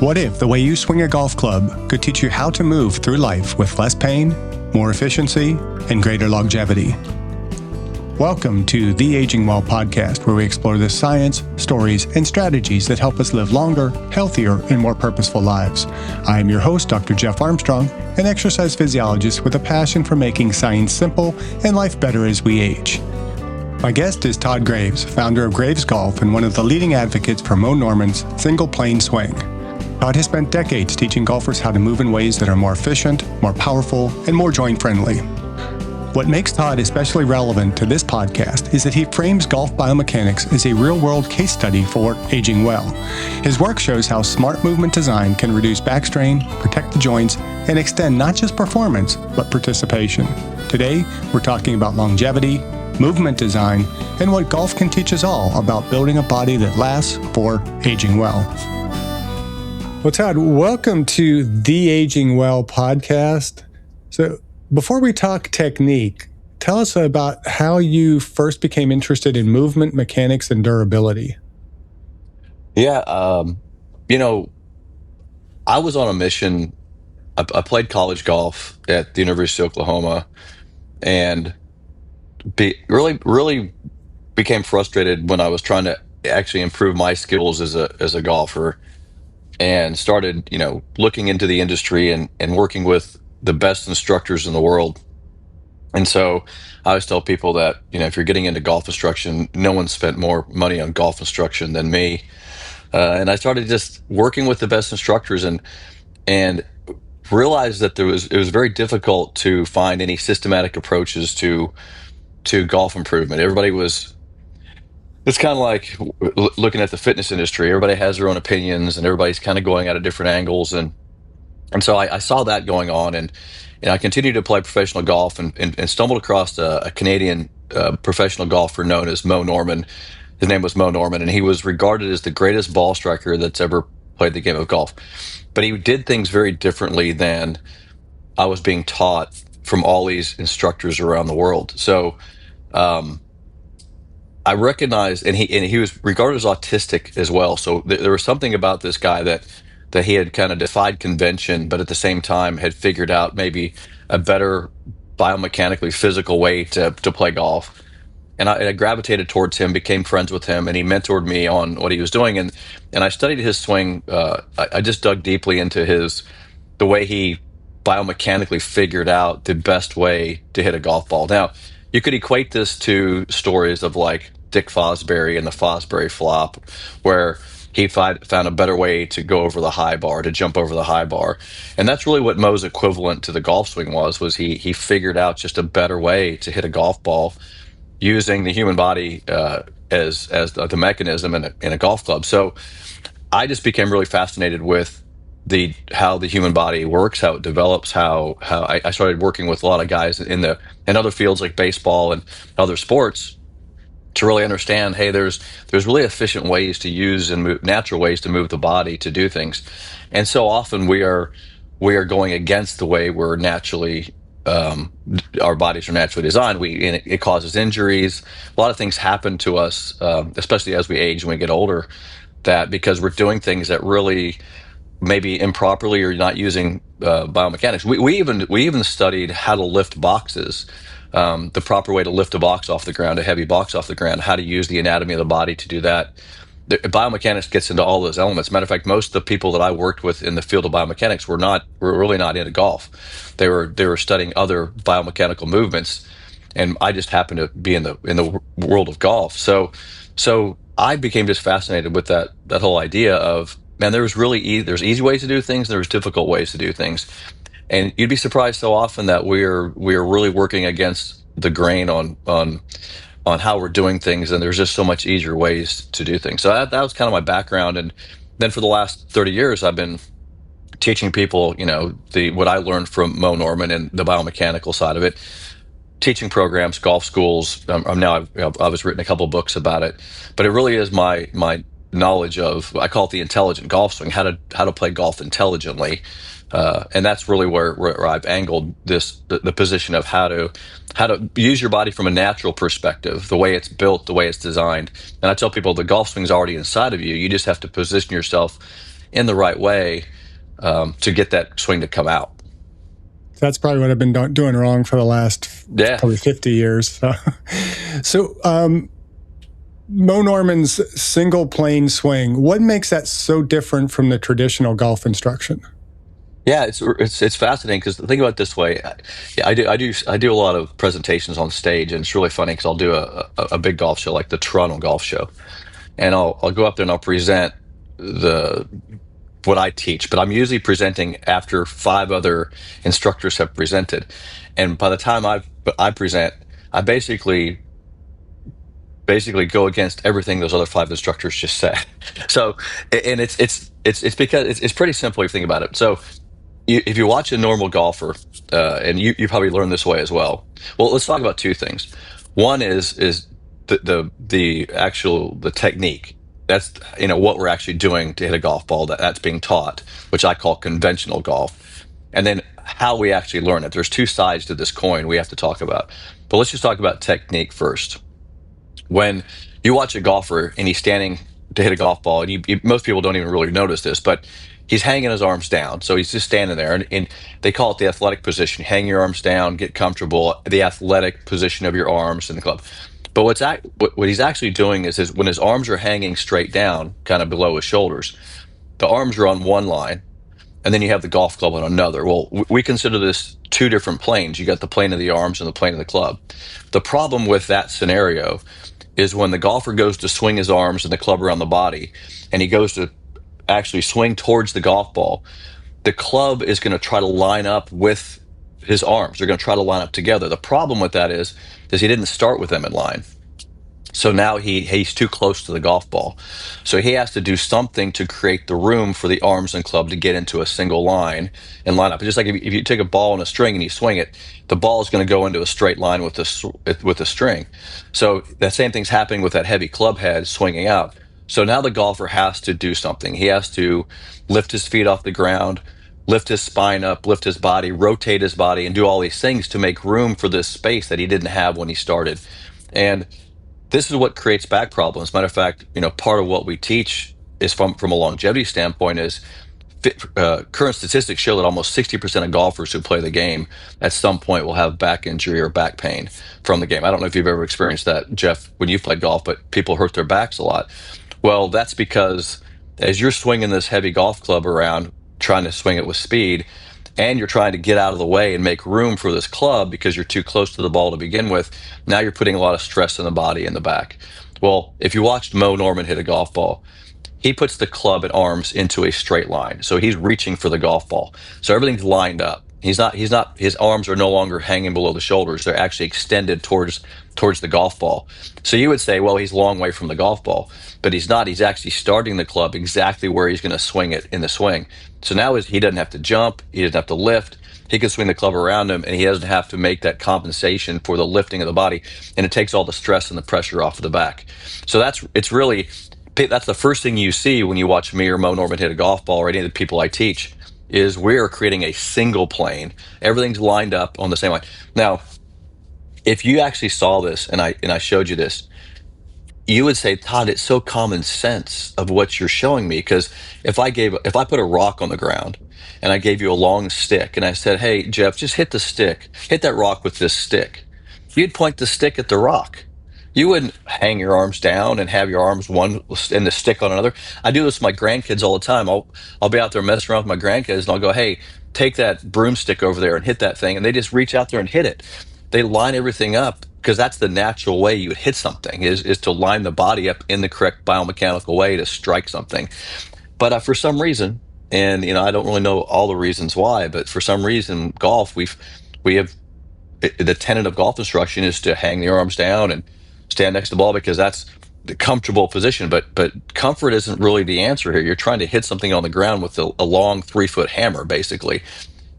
What if the way you swing a golf club could teach you how to move through life with less pain, more efficiency, and greater longevity? Welcome to the Aging Well podcast, where we explore the science, stories, and strategies that help us live longer, healthier, and more purposeful lives. I am your host, Dr. Jeff Armstrong, an exercise physiologist with a passion for making science simple and life better as we age. My guest is Todd Graves, founder of Graves Golf and one of the leading advocates for Mo Norman's single plane swing. Todd has spent decades teaching golfers how to move in ways that are more efficient, more powerful, and more joint-friendly. What makes Todd especially relevant to this podcast is that he frames golf biomechanics as a real-world case study for aging well. His work shows how smart movement design can reduce back strain, protect the joints, and extend not just performance, but participation. Today, we're talking about longevity, movement design, and what golf can teach us all about building a body that lasts for aging well. Well, Todd, welcome to the Aging Well podcast. So before we talk technique, tell us about how you first became interested in movement, mechanics, and durability. Yeah, I was on a mission. I played college golf at the University of Oklahoma and really became frustrated when I was trying to actually improve my skills as a golfer and started, looking into the industry and working with the best instructors in the world. And so I always tell people that, if you're getting into golf instruction, no one spent more money on golf instruction than me. And I started just working with the best instructors and realized that it was very difficult to find any systematic approaches to golf improvement. It's kind of like looking at the fitness industry. Everybody has their own opinions and everybody's kind of going at different angles. And so I saw that going on, and I continued to play professional golf and stumbled across a Canadian professional golfer known as Mo Norman. His name was Mo Norman, and he was regarded as the greatest ball striker that's ever played the game of golf. But he did things very differently than I was being taught from all these instructors around the world. So um, I recognized, and he was regarded as autistic as well. So there was something about this guy that he had kind of defied convention, but at the same time had figured out maybe a better biomechanically physical way to play golf. And I gravitated towards him, became friends with him, and he mentored me on what he was doing. And I studied his swing. I just dug deeply into the way he biomechanically figured out the best way to hit a golf ball. Now, you could equate this to stories of like Dick Fosbury and the Fosbury flop, where he found a better way to go over the high bar, to jump over the high bar. And that's really what Mo's equivalent to the golf swing was he figured out just a better way to hit a golf ball using the human body as the mechanism in a golf club. So I just became really fascinated with how the human body works, how it develops, how I started working with a lot of guys in other fields like baseball and other sports to really understand, hey, there's really efficient ways to use and natural ways to move the body to do things. And so often we are going against the way we're naturally our bodies are naturally designed. And it causes injuries. A lot of things happen to us, especially as we age and we get older, that because we're doing things that really maybe improperly or not using biomechanics. We even studied how to lift boxes, the proper way to lift a box off the ground, a heavy box off the ground, how to use the anatomy of the body to do that. The biomechanics gets into all those elements. Matter of fact, most of the people that I worked with in the field of biomechanics were really not into golf. They were studying other biomechanical movements, and I just happened to be in the world of golf. So I became just fascinated with that whole idea of, man, there's easy ways to do things, and there's difficult ways to do things. And you'd be surprised so often that we're really working against the grain on how we're doing things, and there's just so much easier ways to do things. So that was kind of my background. And then for the last 30 years, I've been teaching people, what I learned from Mo Norman and the biomechanical side of it, teaching programs, golf schools. I've always written a couple books about it, but it really is my knowledge of, I call it the intelligent golf swing, how to play golf intelligently. And that's really where I've angled the position of how to use your body from a natural perspective, the way it's built, the way it's designed. And I tell people the golf swing's already inside of you. You just have to position yourself in the right way to get that swing to come out. That's probably what I've been doing wrong for the last probably 50 years. So Mo Norman's single plane swing, what makes that so different from the traditional golf instruction? Yeah, it's fascinating because think about it this way. I do a lot of presentations on stage, and it's really funny because I'll do a big golf show like the Toronto Golf Show, and I'll go up there and I'll present what I teach, but I'm usually presenting after 5 other instructors have presented, and by the time I present, I basically go against everything those other 5 instructors just said. So, and it's because it's pretty simple if you think about it. So if you watch a normal golfer, and you probably learn this way as well. Well, let's talk about 2 things. One is the technique. That's what we're actually doing to hit a golf ball that's being taught, which I call conventional golf. And then how we actually learn it. There's 2 sides to this coin we have to talk about. But let's just talk about technique first. When you watch a golfer and he's standing to hit a golf ball, and most people don't even really notice this, but he's hanging his arms down. So he's just standing there, and they call it the athletic position. Hang your arms down, get comfortable, the athletic position of your arms in the club. But what he's actually doing is when his arms are hanging straight down, kind of below his shoulders, the arms are on one line, and then you have the golf club on another. Well, we consider this 2 different planes. You got the plane of the arms and the plane of the club. The problem with that scenario is when the golfer goes to swing his arms and the club around the body, and he goes to actually swing towards the golf ball, the club is going to try to line up with his arms. They're going to try to line up together. The problem with that is he didn't start with them in line. So now he's too close to the golf ball. So he has to do something to create the room for the arms and club to get into a single line and line up. Just like if you take a ball and a string and you swing it, the ball is going to go into a straight line with the string. So that same thing's happening with that heavy club head swinging out. So now the golfer has to do something. He has to lift his feet off the ground, lift his spine up, lift his body, rotate his body, and do all these things to make room for this space that he didn't have when he started. And this is what creates back problems. Matter of fact, part of what we teach is from a longevity standpoint is current statistics show that almost 60% of golfers who play the game at some point will have back injury or back pain from the game. I don't know if you've ever experienced that, Jeff, when you've played golf, but people hurt their backs a lot. Well, that's because as you're swinging this heavy golf club around, trying to swing it with speed, and you're trying to get out of the way and make room for this club because you're too close to the ball to begin with, now you're putting a lot of stress in the body and the back. Well, if you watched Mo Norman hit a golf ball, he puts the club and arms into a straight line. So he's reaching for the golf ball. So everything's lined up. His arms are no longer hanging below the shoulders. They're actually extended towards the golf ball. So you would say, well, he's a long way from the golf ball, but he's not. He's actually starting the club exactly where he's going to swing it in the swing. So now he doesn't have to jump. He doesn't have to lift. He can swing the club around him, and he doesn't have to make that compensation for the lifting of the body. And it takes all the stress and the pressure off of the back. So that's the first thing you see when you watch me or Mo Norman hit a golf ball, or any of the people I teach, is we're creating a single plane. Everything's lined up on the same line. Now, if you actually saw this and I showed you this, you would say, Todd, it's so common sense of what you're showing me. Because if I put a rock on the ground and I gave you a long stick and I said, hey, Jeff, just hit that rock with this stick, you'd point the stick at the rock. You wouldn't hang your arms down and have your arms one and the stick on another. I do this with my grandkids all the time. I'll be out there messing around with my grandkids and I'll go, hey, take that broomstick over there and hit that thing. And they just reach out there and hit it. They line everything up because that's the natural way you would hit something is to line the body up in the correct biomechanical way to strike something. But for some reason, and I don't really know all the reasons why, but for some reason, golf, we have the tenet of golf instruction is to hang the arms down and stand next to the ball because that's the comfortable position. But comfort isn't really the answer here. You're trying to hit something on the ground with a long 3-foot hammer, basically.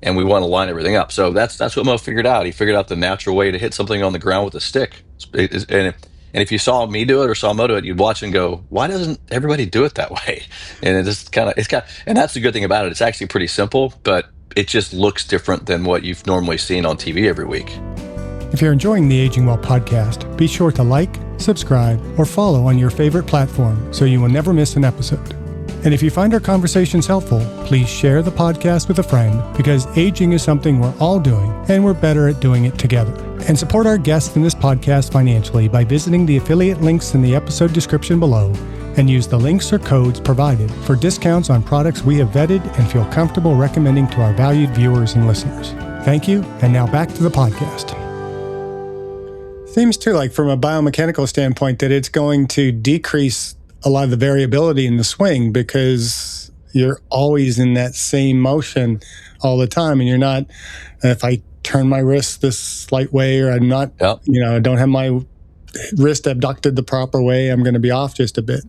And we want to line everything up. So that's what Mo figured out. He figured out the natural way to hit something on the ground with a stick. And if you saw me do it or saw Mo do it, you'd watch and go, why doesn't everybody do it that way? And and that's the good thing about it. It's actually pretty simple, but it just looks different than what you've normally seen on TV every week. If you're enjoying the Aging Well podcast, be sure to like, subscribe, or follow on your favorite platform so you will never miss an episode. And if you find our conversations helpful, please share the podcast with a friend, because aging is something we're all doing, and we're better at doing it together. And support our guests in this podcast financially by visiting the affiliate links in the episode description below, and use the links or codes provided for discounts on products we have vetted and feel comfortable recommending to our valued viewers and listeners. Thank you, and now back to the podcast. Seems too like from a biomechanical standpoint that it's going to decrease a lot of the variability in the swing, because you're always in that same motion all the time, and you're not, if I turn my wrist this slight way, or I'm not, I don't have my wrist abducted the proper way, I'm going to be off just a bit.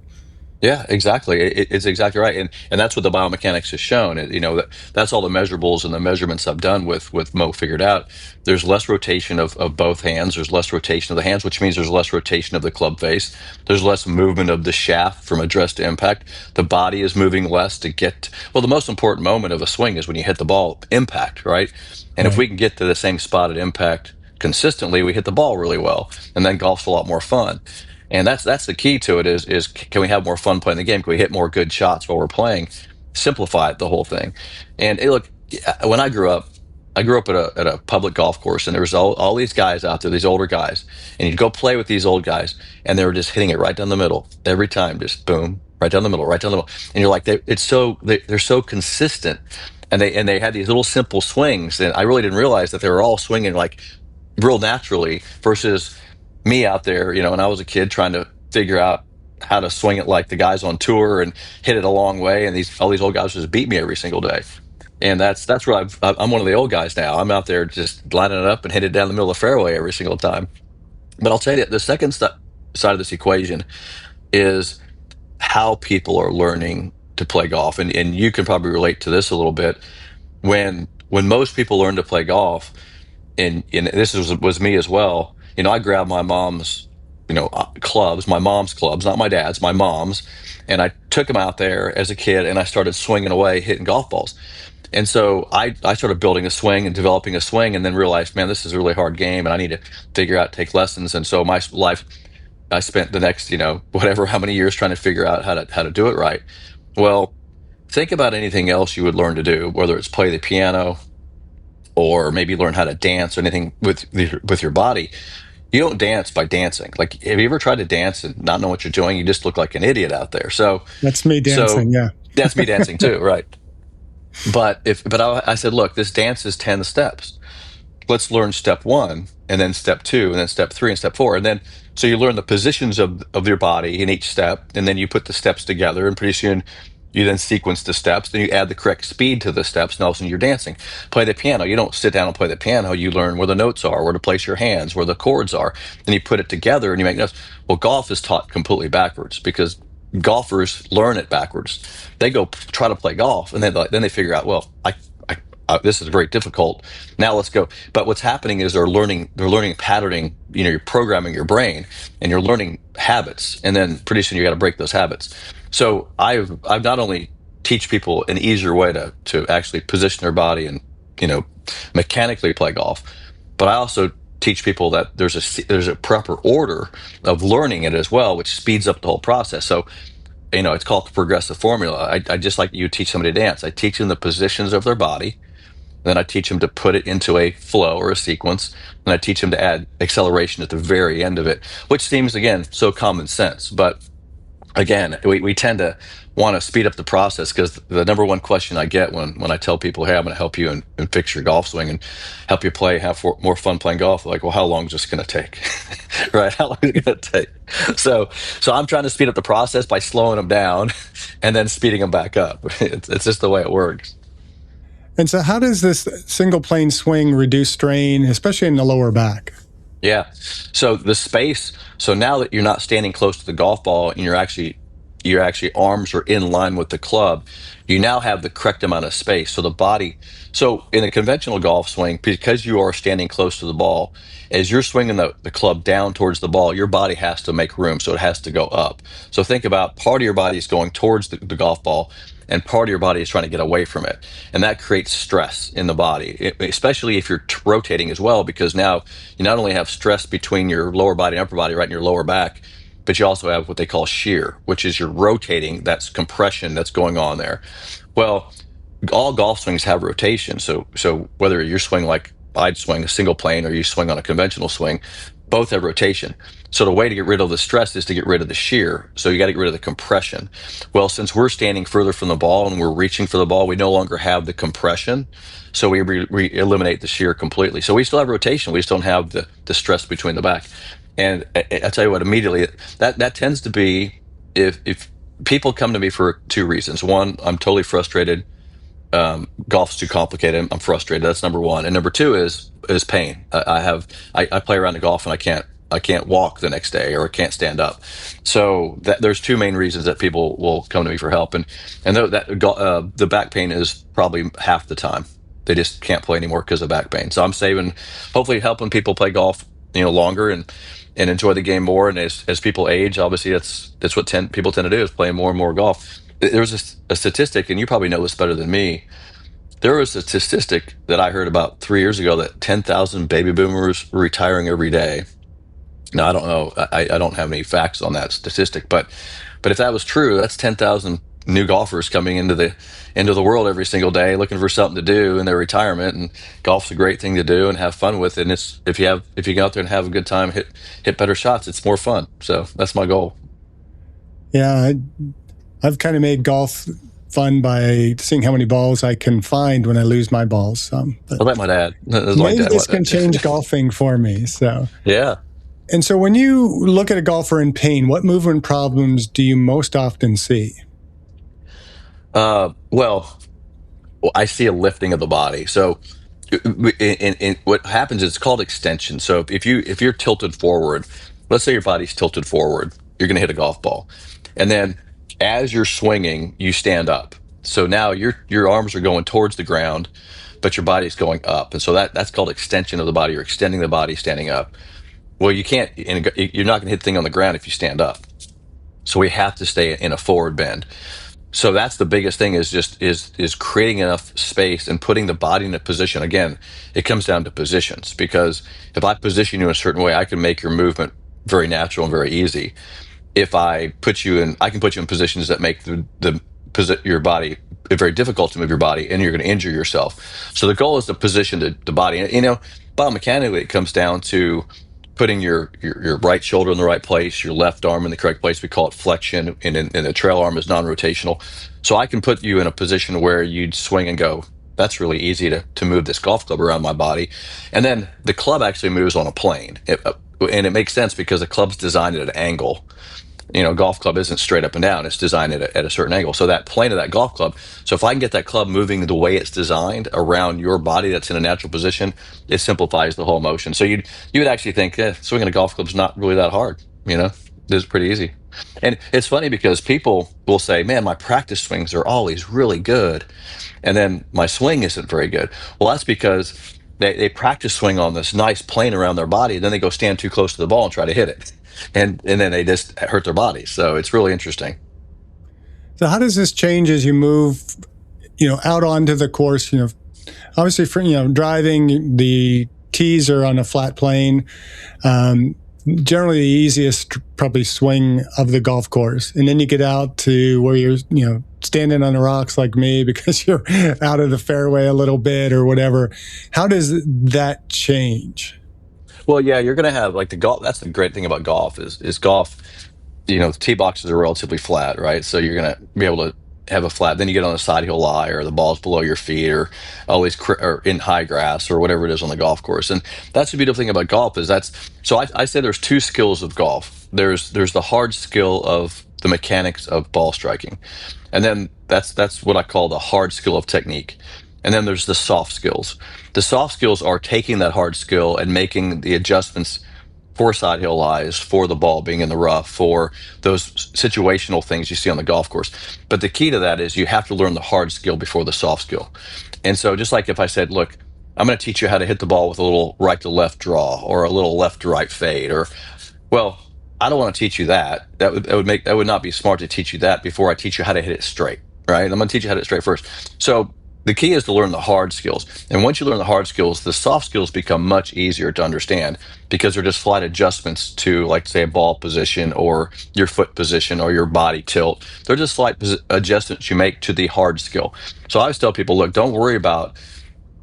Yeah, exactly. It's exactly right, and that's what the biomechanics has shown. That's all the measurables and the measurements I've done with Mo figured out. There's less rotation of both hands. There's less rotation of the hands, which means there's less rotation of the club face. There's less movement of the shaft from address to impact. The body is moving less to get. Well, the most important moment of a swing is when you hit the ball, impact, right? And if we can get to the same spot at impact consistently, we hit the ball really well, and then golf's a lot more fun. And that's the key to it is can we have more fun playing the game? Can we hit more good shots while we're playing? Simplify the whole thing. And look, when I grew up at a public golf course, and there was all these guys out there, these older guys, and you'd go play with these old guys, and they were just hitting it right down the middle every time, just boom, right down the middle, right down the middle. And you're like, they're so consistent, and they had these little simple swings, and I really didn't realize that they were all swinging like real naturally versus me out there, when I was a kid trying to figure out how to swing it like the guys on tour and hit it a long way, and all these old guys just beat me every single day. And that's where I'm one of the old guys now. I'm out there just lining it up and hit it down the middle of the fairway every single time. But I'll tell you, the second side of this equation is how people are learning to play golf, and you can probably relate to this a little bit. When most people learn to play golf, and this was me as well. I grabbed my mom's, clubs, my mom's clubs, not my dad's, my mom's, and I took them out there as a kid, and I started swinging away, hitting golf balls. And so I started building a swing and developing a swing, and then realized, man, this is a really hard game, and I need to take lessons. And so my life, I spent the next, whatever, how many years trying to figure out how to do it right. Well, think about anything else you would learn to do, whether it's play the piano, or maybe learn how to dance, or anything with your body. You don't dance by dancing. Like, have you ever tried to dance and not know what you're doing? You just look like an idiot out there. So that's me dancing. Yeah, that's me dancing too, right? But I said, look, this dance is 10 steps. Let's learn step 1, and then step 2, and then step 3, and step 4, and then so you learn the positions of your body in each step, and then you put the steps together, and pretty soon you then sequence the steps, then you add the correct speed to the steps, and all of a sudden you're dancing. Play the piano. You don't sit down and play the piano. You learn where the notes are, where to place your hands, where the chords are. Then you put it together and you make notes. Well, golf is taught completely backwards, because golfers learn it backwards. They go try to play golf, and then they figure out, well, this is very difficult. Now let's go. But what's happening is they're learning patterning. You're programming your brain, and you're learning habits, and then pretty soon you got to break those habits. So I've not only teach people an easier way to actually position their body and mechanically play golf, but I also teach people that there's a proper order of learning it as well, which speeds up the whole process. So it's called the progressive formula. I just like you teach somebody to dance. I teach them the positions of their body. Then I teach them to put it into a flow or a sequence. And I teach them to add acceleration at the very end of it, which seems, again, so common sense. But again, we tend to want to speed up the process, because the number one question I get when I tell people, hey, I'm going to help you and fix your golf swing and help you have more fun playing golf. Like, well, how long is this going to take? Right? How long is it going to take? So I'm trying to speed up the process by slowing them down and then speeding them back up. It's just the way it works. And so how does this single plane swing reduce strain, especially in the lower back? Yeah. So the space, so now that you're not standing close to the golf ball, and your arms are in line with the club, you now have the correct amount of space. So the body, so in a conventional golf swing, because you are standing close to the ball, as you're swinging the club down towards the ball, your body has to make room. So it has to go up. So think about, part of your body is going towards the golf ball, and part of your body is trying to get away from it. And that creates stress in the body, especially if you're rotating as well, because now you not only have stress between your lower body and upper body, right in your lower back, but you also have what they call shear, which is you're rotating, that's compression that's going on there. Well, all golf swings have rotation. So whether you're swinging like I'd swing a single plane or you swing on a conventional swing, both have rotation. So the way to get rid of the stress is to get rid of the shear. So you got to get rid of the compression. Well, since we're standing further from the ball and we're reaching for the ball, we no longer have the compression. So we eliminate the shear completely. So we still have rotation. We just don't have the stress between the back. And I tell you what, immediately that tends to be if people come to me for two reasons. One, I'm totally frustrated. Golf's too complicated. I'm frustrated. That's number one. And number two is pain. I play around the golf and I can't walk the next day or I can't stand up. So there's two main reasons that people will come to me for help. And the back pain is probably half the time. They just can't play anymore because of back pain. So I'm saving, hopefully helping people play golf, longer and enjoy the game more. And as people age, obviously that's what people tend to do is play more and more golf. There was a statistic, and you probably know this better than me. There was a statistic that I heard about 3 years ago that 10,000 baby boomers were retiring every day. Now, I don't know. I don't have any facts on that statistic, but if that was true, that's 10,000 new golfers coming into the world every single day looking for something to do in their retirement. And golf's a great thing to do and have fun with. And it's if you get out there and have a good time, hit better shots, it's more fun. So that's my goal. Yeah, I've kind of made golf fun by seeing how many balls I can find when I lose my balls. But like my dad. Maybe this can change golfing for me. So yeah. And so when you look at a golfer in pain, what movement problems do you most often see? Well, I see a lifting of the body. So in what happens is it's called extension. So if you're tilted forward, let's say your body's tilted forward, you're going to hit a golf ball. And then as you're swinging, you stand up. So now your arms are going towards the ground, but your body's going up. And so that's called extension of the body. You're extending the body standing up. Well, you can't, you're not going to hit the thing on the ground if you stand up. So we have to stay in a forward bend. So that's the biggest thing is creating enough space and putting the body in a position. Again, it comes down to positions, because if I position you in a certain way, I can make your movement very natural and very easy. If I can put you in positions that make your body very difficult to move your body, and you're going to injure yourself. So the goal is to position the body. And, biomechanically, it comes down to putting your right shoulder in the right place, your left arm in the correct place. We call it flexion, and the trail arm is non-rotational. So I can put you in a position where you'd swing and go, that's really easy to move this golf club around my body. And then the club actually moves on a plane. And it makes sense because the club's designed at an angle. Golf club isn't straight up and down. It's designed at a certain angle. So that plane of that golf club. So if I can get that club moving the way it's designed around your body that's in a natural position, it simplifies the whole motion. So you would actually think, swinging a golf club is not really that hard. It's pretty easy. And it's funny because people will say, man, my practice swings are always really good, and then my swing isn't very good. Well, that's because they practice swing on this nice plane around their body, and then they go stand too close to the ball and try to hit it. And then they just hurt their bodies. So it's really interesting. So how does this change as you move, out onto the course? Obviously for driving, the tees are on a flat plane. Generally the easiest probably swing of the golf course, and then you get out to where you're standing on the rocks like me because you're out of the fairway a little bit or whatever. How does that change? Well, yeah, you're going to have like the golf. That's the great thing about golf is golf. The tee boxes are relatively flat, right? So you're going to be able to have a flat. Then you get on a side hill lie, or the ball's below your feet, or always or in high grass, or whatever it is on the golf course. And that's the beautiful thing about golf is so I say there's two skills of golf. There's the hard skill of the mechanics of ball striking, and then that's what I call the hard skill of technique. And then there's the soft skills. The soft skills are taking that hard skill and making the adjustments for side hill lies, for the ball being in the rough, for those situational things you see on the golf course. But the key to that is you have to learn the hard skill before the soft skill. And so just like if I said, look, I'm going to teach you how to hit the ball with a little right to left draw or a little left to right fade, well, I don't want to teach you that. That would not be smart to teach you that before I teach you how to hit it straight, right? I'm going to teach you how to hit it straight first. So the key is to learn the hard skills. And once you learn the hard skills, the soft skills become much easier to understand because they're just slight adjustments to, like, say, a ball position or your foot position or your body tilt. They're just slight adjustments you make to the hard skill. So I always tell people, look, don't worry about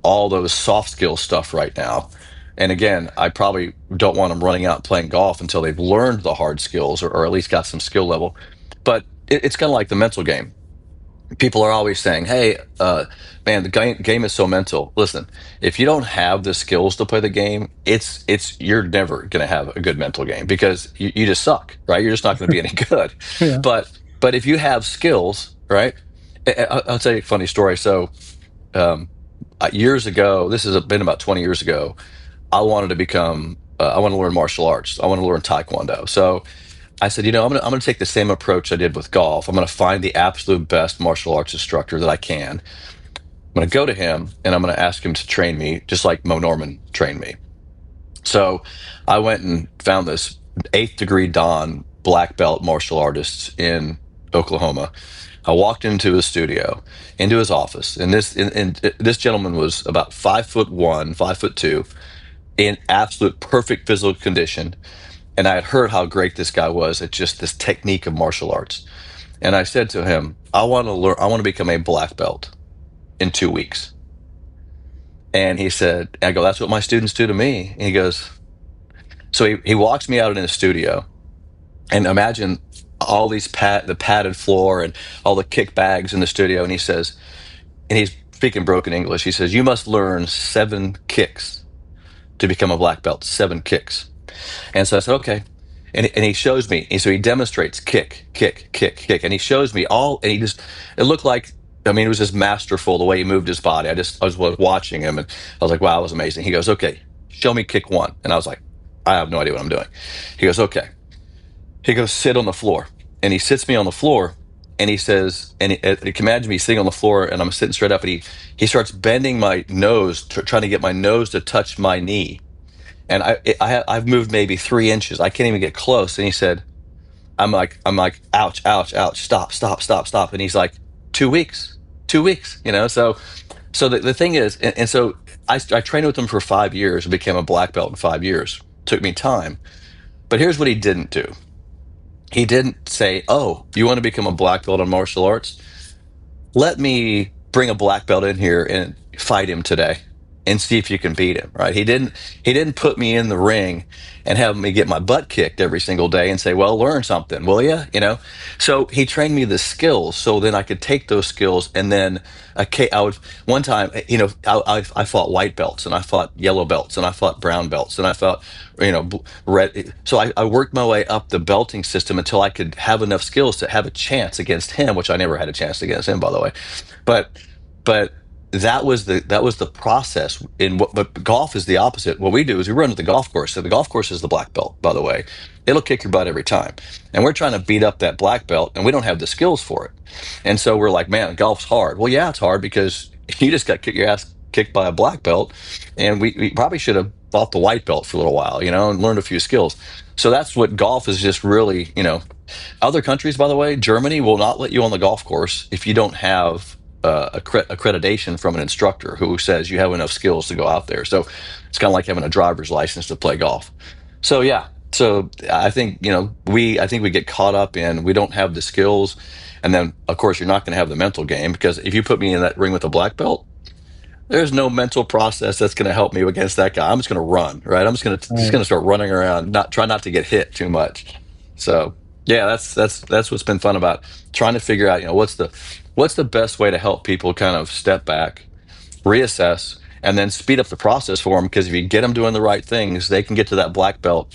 all those soft skill stuff right now. And again, I probably don't want them running out and playing golf until they've learned the hard skills or at least got some skill level. But it's kind of like the mental game. People are always saying, hey, man, the game is so mental. Listen, if you don't have the skills to play the game, you're never going to have a good mental game because you just suck, right? You're just not going to be any good. Yeah. But if you have skills, right? I'll tell you a funny story. So years ago, this has been about 20 years ago, I wanted to become, I want to learn martial arts. I want to learn Taekwondo. So I said, I'm gonna take the same approach I did with golf. I'm gonna find the absolute best martial arts instructor that I can. I'm gonna go to him and I'm gonna ask him to train me, just like Mo Norman trained me. So I went and found this eighth degree Dan black belt martial artist in Oklahoma. I walked into his studio, into his office, and this gentleman was about 5'1", 5'2", in absolute perfect physical condition. And I had heard how great this guy was at just this technique of martial arts. And I said to him, I want to learn, I want to become a black belt in 2 weeks. And he said, I go, that's what my students do to me. And he goes, so he walks me out in his studio, and imagine all these the padded floor and all the kick bags in the studio. And he says, and he's speaking broken English. He says, you must learn 7 kicks to become a black belt, 7 kicks. And so I said, okay. And he shows me. And so he demonstrates kick, kick, kick, kick. And he shows me all, and it looked like, I mean, it was just masterful the way he moved his body. I was watching him and I was like, wow, it was amazing. He goes, okay, show me kick 1. And I was like, I have no idea what I'm doing. He goes, okay. He goes, sit on the floor. And he sits me on the floor and he says, and you can imagine me sitting on the floor and I'm sitting straight up and he starts bending my nose, trying to get my nose to touch my knee. And I've moved maybe 3 inches. I can't even get close. And he said, I'm like, ouch, ouch, ouch, stop, stop, stop, stop. And he's like, 2 weeks, 2 weeks, So the thing is, and so I trained with him for 5 years and became a black belt in 5 years. Took me time. But here's what he didn't do. He didn't say, oh, you want to become a black belt in martial arts? Let me bring a black belt in here and fight him today and see if you can beat him, right? He didn't put me in the ring and have me get my butt kicked every single day and say, well, learn something, will you? So he trained me the skills so then I could take those skills and then I would one time, I fought white belts and I fought yellow belts and I fought brown belts and I fought, red. So I worked my way up the belting system until I could have enough skills to have a chance against him, which I never had a chance against him, by the way. But that was the process. But golf is the opposite. What we do is we run to the golf course. So the golf course is the black belt, by the way. It'll kick your butt every time. And we're trying to beat up that black belt and we don't have the skills for it. And so we're like, man, golf's hard. Well, yeah, it's hard because you just got your ass kicked by a black belt. And we probably should have fought the white belt for a little while, and learned a few skills. So that's what golf is just really, other countries, by the way, Germany will not let you on the golf course if you don't have accreditation from an instructor who says you have enough skills to go out there. So it's kind of like having a driver's license to play golf. So yeah, so I think I think we get caught up in we don't have the skills, and then of course you're not going to have the mental game because if you put me in that ring with a black belt, there's no mental process that's going to help me against that guy. I'm just going to run, right? I'm just going to start running around, try not to get hit too much. So yeah, that's what's been fun about trying to figure out, what's the best way to help people kind of step back, reassess, and then speed up the process for them. Because if you get them doing the right things, they can get to that black belt,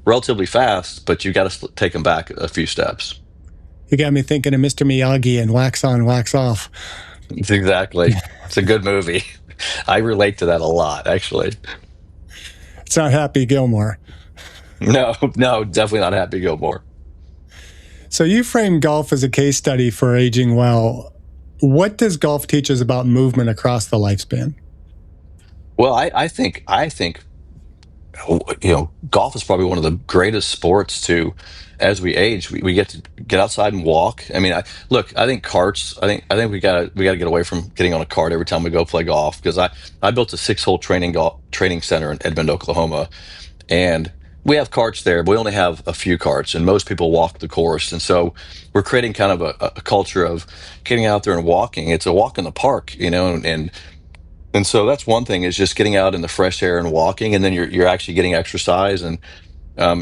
relatively fast. But you got to take them back a few steps. You got me thinking of Mr. Miyagi and wax on, wax off. Exactly. It's a good movie. I relate to that a lot, actually. It's not Happy Gilmore. No, definitely not Happy Gilmore. So you frame golf as a case study for aging well. What does golf teach us about movement across the lifespan? Well, I think golf is probably one of the greatest sports to, as we age, we get to get outside and walk. I mean, I think carts. I think we gotta get away from getting on a cart every time we go play golf, because I built a 6-hole training center in Edmond, Oklahoma, and we have carts there, but we only have a few carts, and most people walk the course. And so we're creating kind of a culture of getting out there and walking. It's a walk in the park, and so that's one thing, is just getting out in the fresh air and walking, and then you're actually getting exercise. And I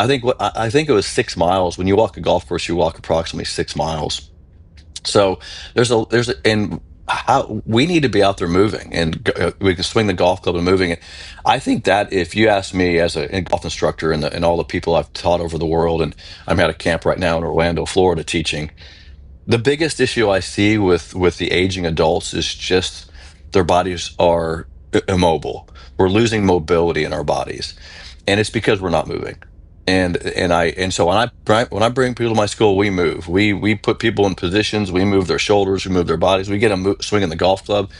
think it was 6 miles. When you walk a golf course, you walk approximately 6 miles. So and how we need to be out there moving, and we can swing the golf club and moving it. I think that if you ask me, as a golf instructor, and all the people I've taught over the world, and I'm at a camp right now in Orlando, Florida, teaching, the biggest issue I see with the aging adults is just their bodies are immobile. We're losing mobility in our bodies, and it's because we're not moving. And so when I bring people to my school, we move. We put people in positions. We move their shoulders. We move their bodies. We get them swinging the golf club.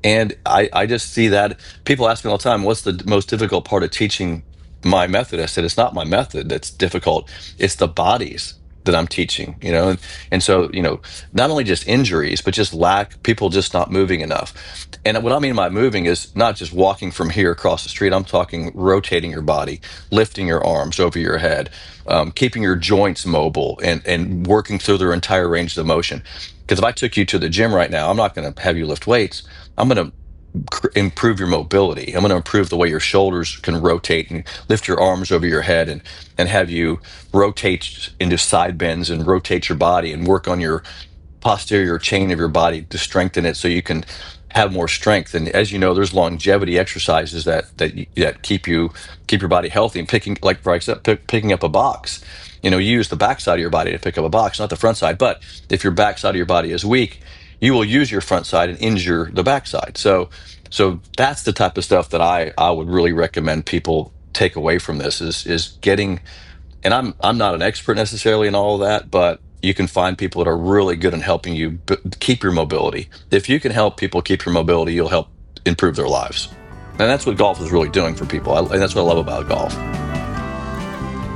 And I just see that people ask me all the time, what's the most difficult part of teaching my method? I said, it's not my method that's difficult. It's the bodies that I'm teaching, and so, not only just injuries, but just people just not moving enough. And what I mean by moving is not just walking from here across the street. I'm talking rotating your body, lifting your arms over your head, keeping your joints mobile, and working through their entire range of motion. Because if I took you to the gym right now, I'm not going to have you lift weights. I'm going to improve your mobility. I'm going to improve the way your shoulders can rotate and lift your arms over your head, and have you rotate into side bends and rotate your body and work on your posterior chain of your body to strengthen it so you can have more strength. And as you know, there's longevity exercises that keep your body healthy. And like for example, picking up a box. You use the backside of your body to pick up a box, not the front side. But if your backside of your body is weak, you will use your front side and injure the backside. So that's the type of stuff that I would really recommend people take away from this, is getting. And I'm not an expert necessarily in all of that, but you can find people that are really good in helping you keep your mobility. If you can help people keep your mobility, you'll help improve their lives. And that's what golf is really doing for people. And that's what I love about golf.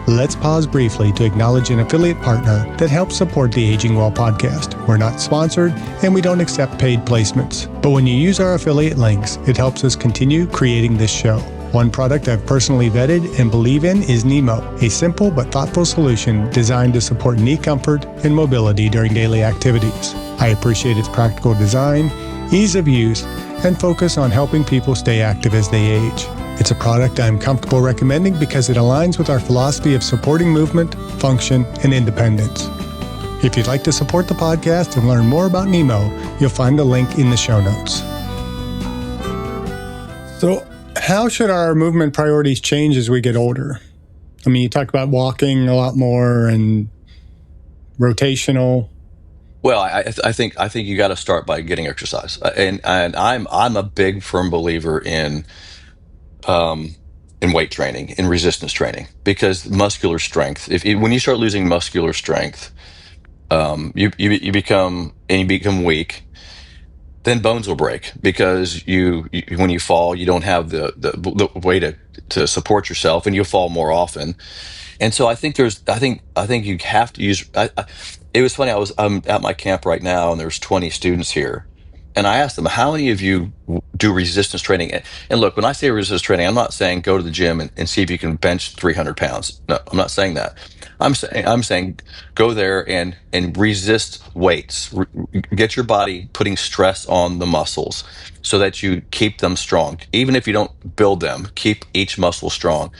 Let's pause briefly to acknowledge an affiliate partner that helps support the Aging Well podcast. We're not sponsored, and we don't accept paid placements. But when you use our affiliate links, it helps us continue creating this show. One product I've personally vetted and believe in is Nemo, a simple but thoughtful solution designed to support knee comfort and mobility during daily activities. I appreciate its practical design, ease of use, and focus on helping people stay active as they age. It's a product I'm comfortable recommending because it aligns with our philosophy of supporting movement, function, and independence. If you'd like to support the podcast and learn more about Nemo, you'll find the link in the show notes. So, how should our movement priorities change as we get older? I mean, you talk about walking a lot more and rotational. Well, I think you got to start by getting exercise, and I'm a big firm believer in weight training, in resistance training, because muscular strength. When you start losing muscular strength, you become weak. Then bones will break, because when you fall, you don't have the way to support yourself, and you'll fall more often. And so I think you have to use. It was funny. I'm at my camp right now, and there's 20 students here, and I asked them, how many of you do resistance training? And look, when I say resistance training, I'm not saying go to the gym and see if you can bench 300 pounds. No, I'm not saying that. I'm saying go there and resist weights. Get your body putting stress on the muscles so that you keep them strong. Even if you don't build them, keep each muscle strong,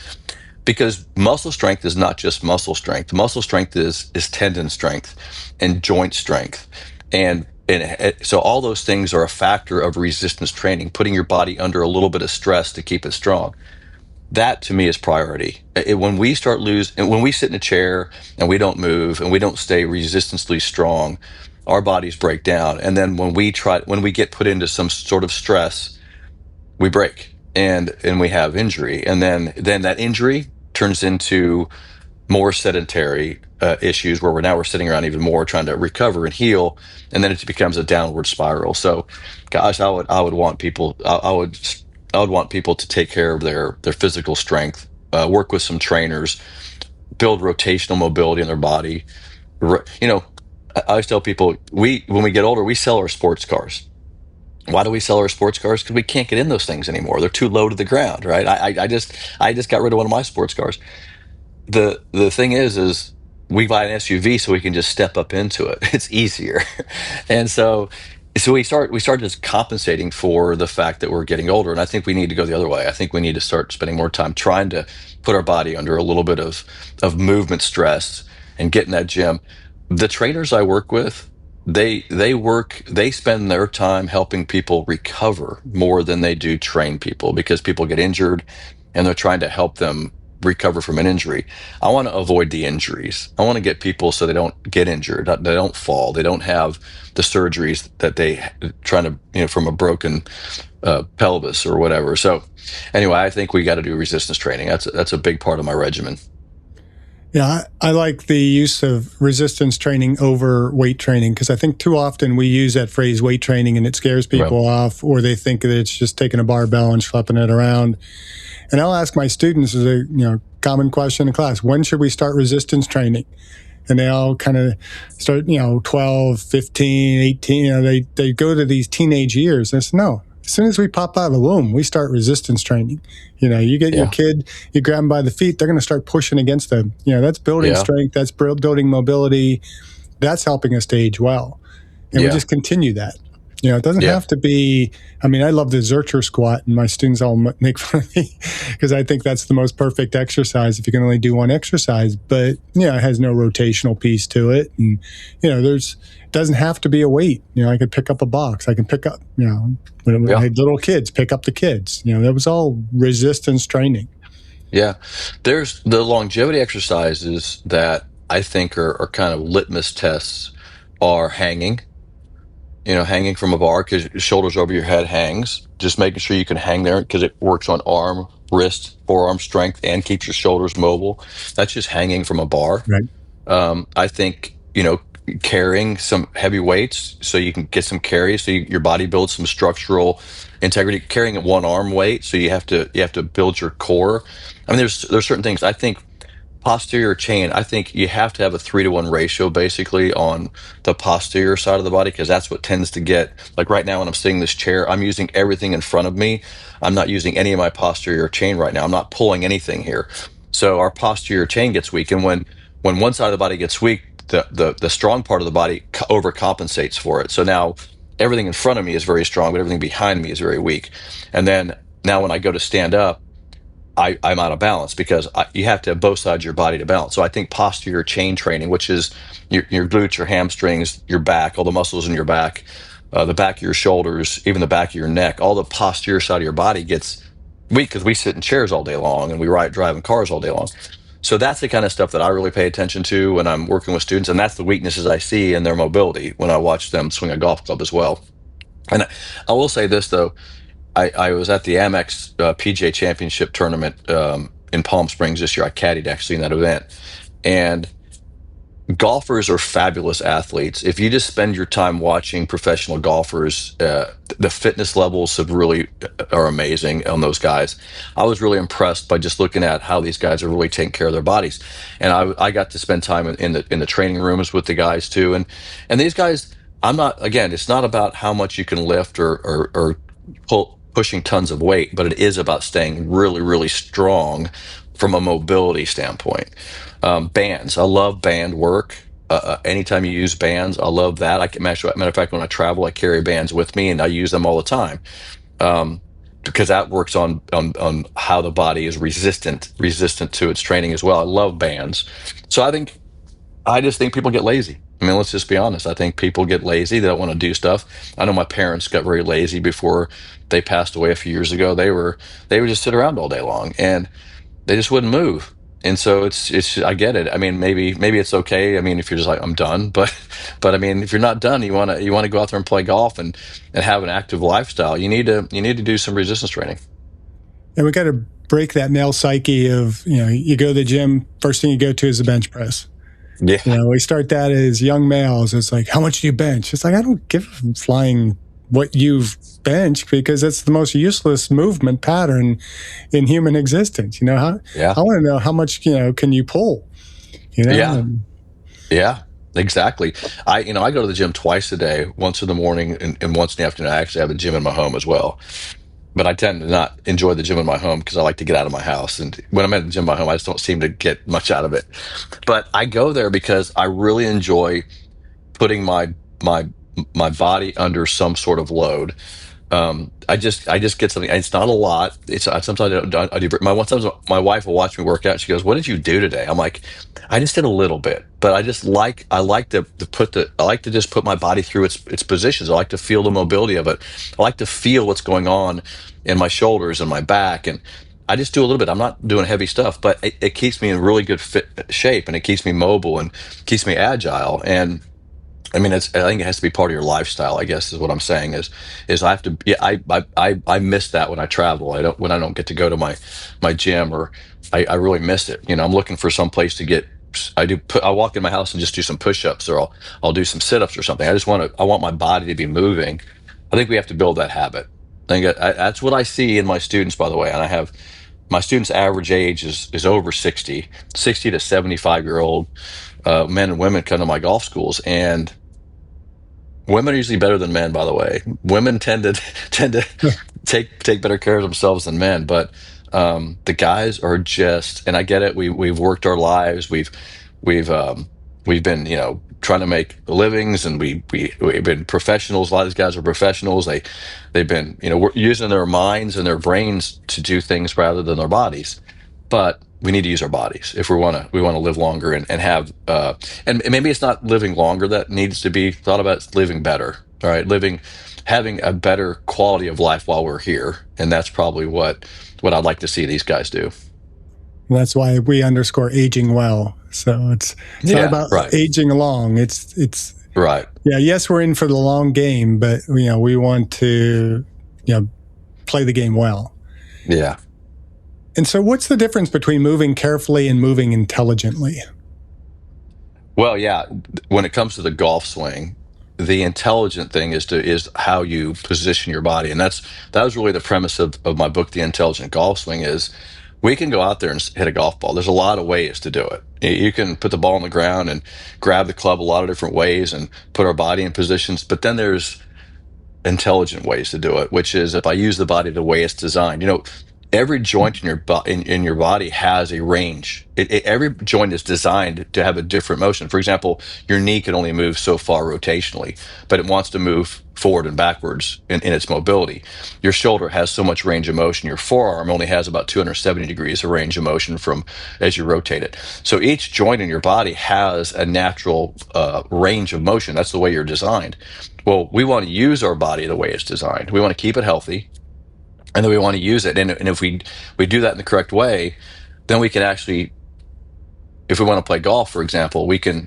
because muscle strength is not just muscle strength. Muscle strength is tendon strength and joint strength, and so all those things are a factor of resistance training, putting your body under a little bit of stress to keep it strong. That to me is priority. When we and when we sit in a chair and we don't move and we don't stay resistantly strong, our bodies break down. And then when we get put into some sort of stress, we break, and we have injury. And then that injury turns into more sedentary issues, where we're sitting around even more trying to recover and heal, and then it becomes a downward spiral. So, gosh, I would want people. I would I would want people to take care of their physical strength, work with some trainers, build rotational mobility in their body. You know, I always tell people, when we get older, we sell our sports cars. Why do we sell our sports cars? Because we can't get in those things anymore. They're too low to the ground, right? I just got rid of one of my sports cars. The thing is we buy an SUV so we can just step up into it. It's easier. And so we start just compensating for the fact that we're getting older. And I think we need to go the other way. I think we need to start spending more time trying to put our body under a little bit of movement stress and get in that gym. The trainers I work with, they spend their time helping people recover more than they do train people, because people get injured and they're trying to help them recover from an injury. I want to avoid the injuries. I want to get people so they don't get injured, they don't fall, they don't have the surgeries that they trying to, from a broken pelvis or whatever. So anyway, I think we got to do resistance training. That's a big part of my regimen. Yeah, I like the use of resistance training over weight training, because I think too often we use that phrase weight training and it scares people off, or they think that it's just taking a barbell and schlepping it around. And I'll ask my students as a common question in class, when should we start resistance training? And they all kind of start, 12, 15, 18, they go to these teenage years. And I said, no, as soon as we pop out of the womb, we start resistance training. You get your kid, you grab them by the feet, they're going to start pushing against them. That's building strength, that's building mobility, that's helping us to age well. And we just continue that. It doesn't have to be, I love the Zercher squat, and my students all make fun of me because I think that's the most perfect exercise if you can only do one exercise, but, it has no rotational piece to it. And, it doesn't have to be a weight. I could pick up a box. I can pick up, when I had little kids, pick up the kids. That was all resistance training. Yeah. There's the longevity exercises that I think are kind of litmus tests are hanging. Hanging from a bar, because your shoulders over your head hangs. Just making sure you can hang there, because it works on arm, wrist, forearm strength, and keeps your shoulders mobile. That's just hanging from a bar. Right. I think, carrying some heavy weights so you can get some carry, so your body builds some structural integrity. Carrying a one arm weight, so you have to build your core. There's certain things. I think posterior chain, I think you have to have a 3-to-1 ratio basically on the posterior side of the body, because that's what tends to get, like right now when I'm sitting in this chair, I'm using everything in front of me. I'm not using any of my posterior chain right now. I'm not pulling anything here. So our posterior chain gets weak. And when one side of the body gets weak, the strong part of the body overcompensates for it. So now everything in front of me is very strong, but everything behind me is very weak. And then now when I go to stand up, I'm out of balance, because you have to have both sides of your body to balance. So I think posterior chain training, which is your glutes, your hamstrings, your back, all the muscles in your back, the back of your shoulders, even the back of your neck, all the posterior side of your body gets weak, because we sit in chairs all day long and we drive in cars all day long. So that's the kind of stuff that I really pay attention to when I'm working with students. And that's the weaknesses I see in their mobility when I watch them swing a golf club as well. And I will say this, though. I was at the Amex PGA Championship tournament in Palm Springs this year. I caddied actually in that event. And golfers are fabulous athletes. If you just spend your time watching professional golfers, the fitness levels are amazing on those guys. I was really impressed by just looking at how these guys are really taking care of their bodies. And I got to spend time in the training rooms with the guys too. And these guys, it's not about how much you can lift or pushing tons of weight, but it is about staying really, really strong from a mobility standpoint. Bands, I love band work. Anytime you use bands, I love that. Matter of fact, when I travel, I carry bands with me and I use them all the time, because that works on how the body is resistant to its training as well. I love bands. So I just think people get lazy. Let's just be honest. I think people get lazy. They don't want to do stuff. I know my parents got very lazy before they passed away a few years ago. They would just sit around all day long and they just wouldn't move. And so it's I get it. Maybe it's okay. If you're just like, I'm done, but if you're not done, you want to go out there and play golf and have an active lifestyle. You need to do some resistance training. And we got to break that male psyche of, you go to the gym, first thing you go to is the bench press. Yeah. We start that as young males. It's like, how much do you bench? It's like, I don't give a flying what you've benched, because it's the most useless movement pattern in human existence. I want to know how much, can you pull, Yeah. And Yeah, exactly. I go to the gym twice a day, once in the morning and once in the afternoon. I actually have a gym in my home as well. But I tend to not enjoy the gym in my home because I like to get out of my house. And when I'm at the gym in my home, I just don't seem to get much out of it. But I go there because I really enjoy putting my my body under some sort of load. I just get something. It's not a lot. Sometimes I do. Sometimes my wife will watch me work out. She goes, "What did you do today?" I'm like, "I just did a little bit," but I like I like to just put my body through its positions. I like to feel the mobility of it. I like to feel what's going on in my shoulders and my back, and I just do a little bit. I'm not doing heavy stuff, but it keeps me in really good shape, and it keeps me mobile and keeps me agile. And I mean, I think it has to be part of your lifestyle, I guess, is what I'm saying is I have to, yeah, I miss that when I travel. When I don't get to go to my gym, or I really miss it. I'm looking for some place to get, I walk in my house and just do some push-ups, or I'll do some sit-ups or something. I want my body to be moving. I think we have to build that habit. That's what I see in my students, by the way. And my students' average age is over 60 to 75-year-old men and women come to my golf schools, and women are usually better than men, by the way. Women tend to take better care of themselves than men, but the guys are just, and I get it. We've worked our lives. We've we've been trying to make livings, and we've been professionals. A lot of these guys are professionals. They've been using their minds and their brains to do things rather than their bodies. But we need to use our bodies if we want to live longer and have and maybe it's not living longer that needs to be thought about. It's living better. All right, having a better quality of life while we're here, and that's probably what I'd like to see these guys do. that's why we underscore aging well. So it's not about right. aging along. It's Right. Yeah, yes, we're in for the long game, but we want to play the game well. Yeah. And so what's the difference between moving carefully and moving intelligently? Well, yeah, when it comes to the golf swing, the intelligent thing is how you position your body. And that was really the premise of my book, The Intelligent Golf Swing. Is we can go out there and hit a golf ball. There's a lot of ways to do it. You can put the ball on the ground and grab the club a lot of different ways and put our body in positions, but then there's intelligent ways to do it, which is if I use the body the way it's designed. Every joint in in your body has a range. Every joint is designed to have a different motion. For example, your knee can only move so far rotationally, but it wants to move forward and backwards in its mobility. Your shoulder has so much range of motion. Your forearm only has about 270 degrees of range of motion from as you rotate it. So each joint in your body has a natural range of motion. That's the way you're designed. Well, we want to use our body the way it's designed. We want to keep it healthy, and then we want to use it. And if we do that in the correct way, then we can actually, if we want to play golf, for example, we can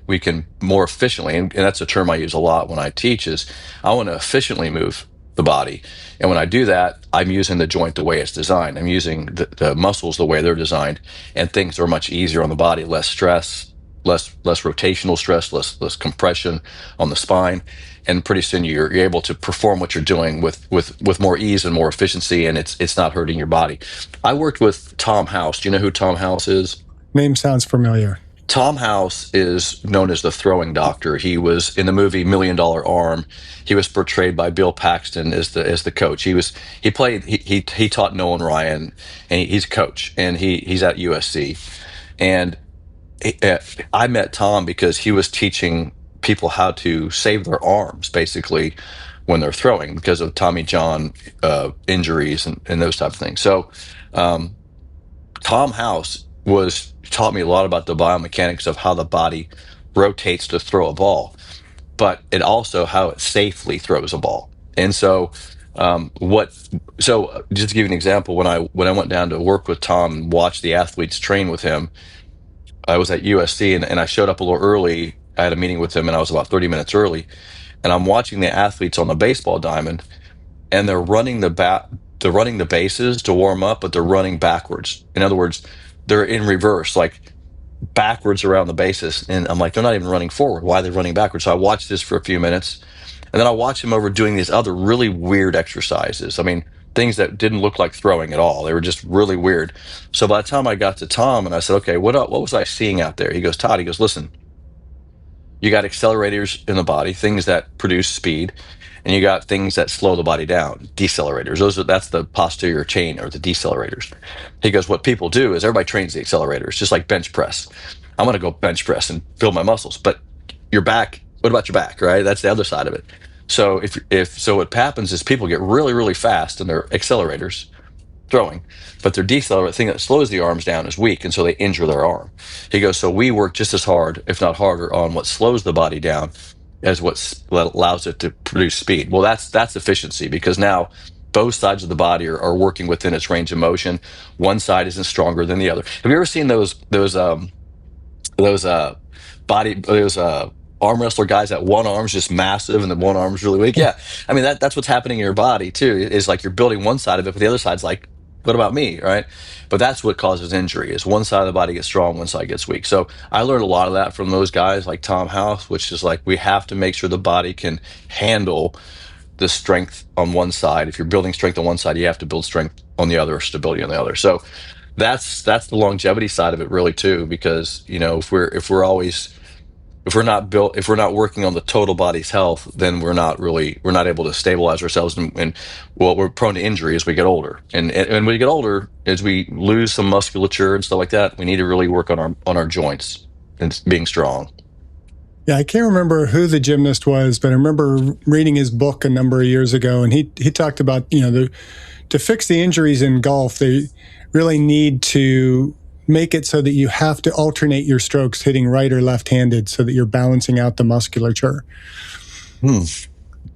more efficiently, and that's a term I use a lot when I teach, is I want to efficiently move the body. And when I do that, I'm using the joint the way it's designed. I'm using the muscles the way they're designed, and things are much easier on the body, less stress, less rotational stress, less compression on the spine. And pretty soon you're able to perform what you're doing with more ease and more efficiency, and it's not hurting your body. I worked with Tom House. Do you know who Tom House is? Name sounds familiar. Tom House is known as the throwing doctor. He was in the movie Million Dollar Arm. He was portrayed by Bill Paxton as the coach. He taught Nolan Ryan, and he's a coach, and he's at USC. And I met Tom because he was teaching people how to save their arms, basically, when they're throwing, because of Tommy John injuries and those type of things. So um, Tom House taught me a lot about the biomechanics of how the body rotates to throw a ball, but it also how it safely throws a ball. And so just to give you an example, when I went down to work with Tom and watch the athletes train with him, I was at USC, and I showed up a little early. I had a meeting with him, and I was about 30 minutes early. And I'm watching the athletes on the baseball diamond, and they're running the bases to warm up, but they're running backwards. In other words, they're in reverse, like backwards around the bases. And I'm like, they're not even running forward. Why are they running backwards? So I watched this for a few minutes, And then I watch him over doing these other really weird exercises. I mean, things that didn't look like throwing at all. They were just really weird. So by the time I got to Tom and I said, okay, what was I seeing out there? He goes, Todd, he goes, listen, you got accelerators in the body, things that produce speed, and you got things that slow the body down, decelerators. That's the posterior chain, or the decelerators. He goes, what people do is everybody trains the accelerators, just like bench press. I'm going to go bench press and build my muscles, but your back, what about your back, right? That's the other side of it. So so what happens is people get really, really fast in their accelerators throwing, but their deceleration, thing that slows the arms down, is weak, and so they injure their arm. He goes, so we work just as hard, if not harder, on what slows the body down as what allows it to produce speed. Well, that's efficiency, because now both sides of the body are working within its range of motion. One side isn't stronger than the other. Have you ever seen those arm wrestler guys that one arm's just massive and the one arm's really weak? Yeah, I mean that's what's happening in your body too. Is like you're building one side of it, but the other side's like, what about me, right? But that's what causes injury, is one side of the body gets strong, one side gets weak. So I learned a lot of that from those guys like Tom House, which is like, we have to make sure the body can handle the strength on one side. If you're building strength on one side, you have to build strength on the other, stability on the other. So that's the longevity side of it really too, because if we're not working on the total body's health, then we're not able to stabilize ourselves, and well, we're prone to injury as we get older. And when we get older, as we lose some musculature and stuff like that, we need to really work on our joints and being strong. Yeah, I can't remember who the gymnast was, but I remember reading his book a number of years ago, and he talked about, to fix the injuries in golf, they really need to make it so that you have to alternate your strokes, hitting right or left-handed, so that you're balancing out the musculature.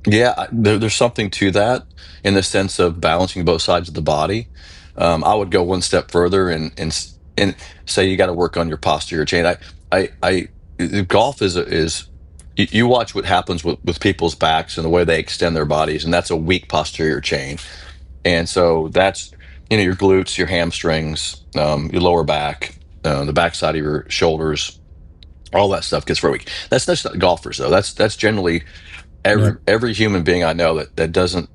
Yeah, there's something to that, in the sense of balancing both sides of the body. I would go one step further and say you got to work on your posterior chain. Golf is you watch what happens with people's backs and the way they extend their bodies, and that's a weak posterior chain. And so that's, your glutes, your hamstrings, your lower back, the backside of your shoulders, all that stuff gets very weak. That's not golfers though. That's generally every human being I know that doesn't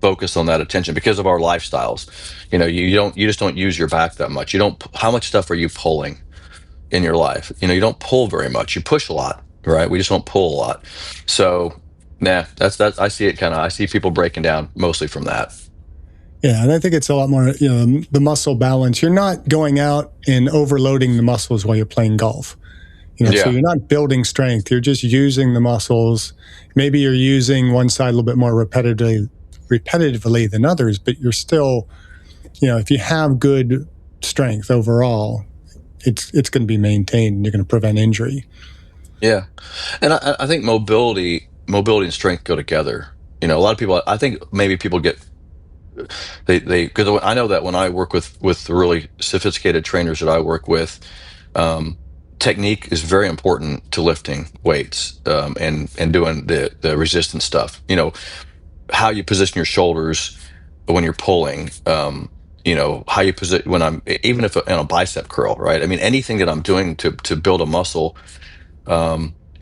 focus on that attention because of our lifestyles. You just don't use your back that much. How much stuff are you pulling in your life? You don't pull very much. You push a lot, right? We just don't pull a lot. So, that's I see it I see people breaking down mostly from that. Yeah, and I think it's a lot more, the muscle balance. You're not going out and overloading the muscles while you're playing golf. So you're not building strength. You're just using the muscles. Maybe you're using one side a little bit more repetitively than others, but you're still, if you have good strength overall, it's going to be maintained, and you're going to prevent injury. Yeah, and I think mobility and strength go together. A lot of people, I think maybe people get because I know that when I work with the really sophisticated trainers that I work with, technique is very important to lifting weights, and doing the resistance stuff. How you position your shoulders when you're pulling, how you position when even if in a bicep curl, right? I mean, anything that I'm doing to build a muscle.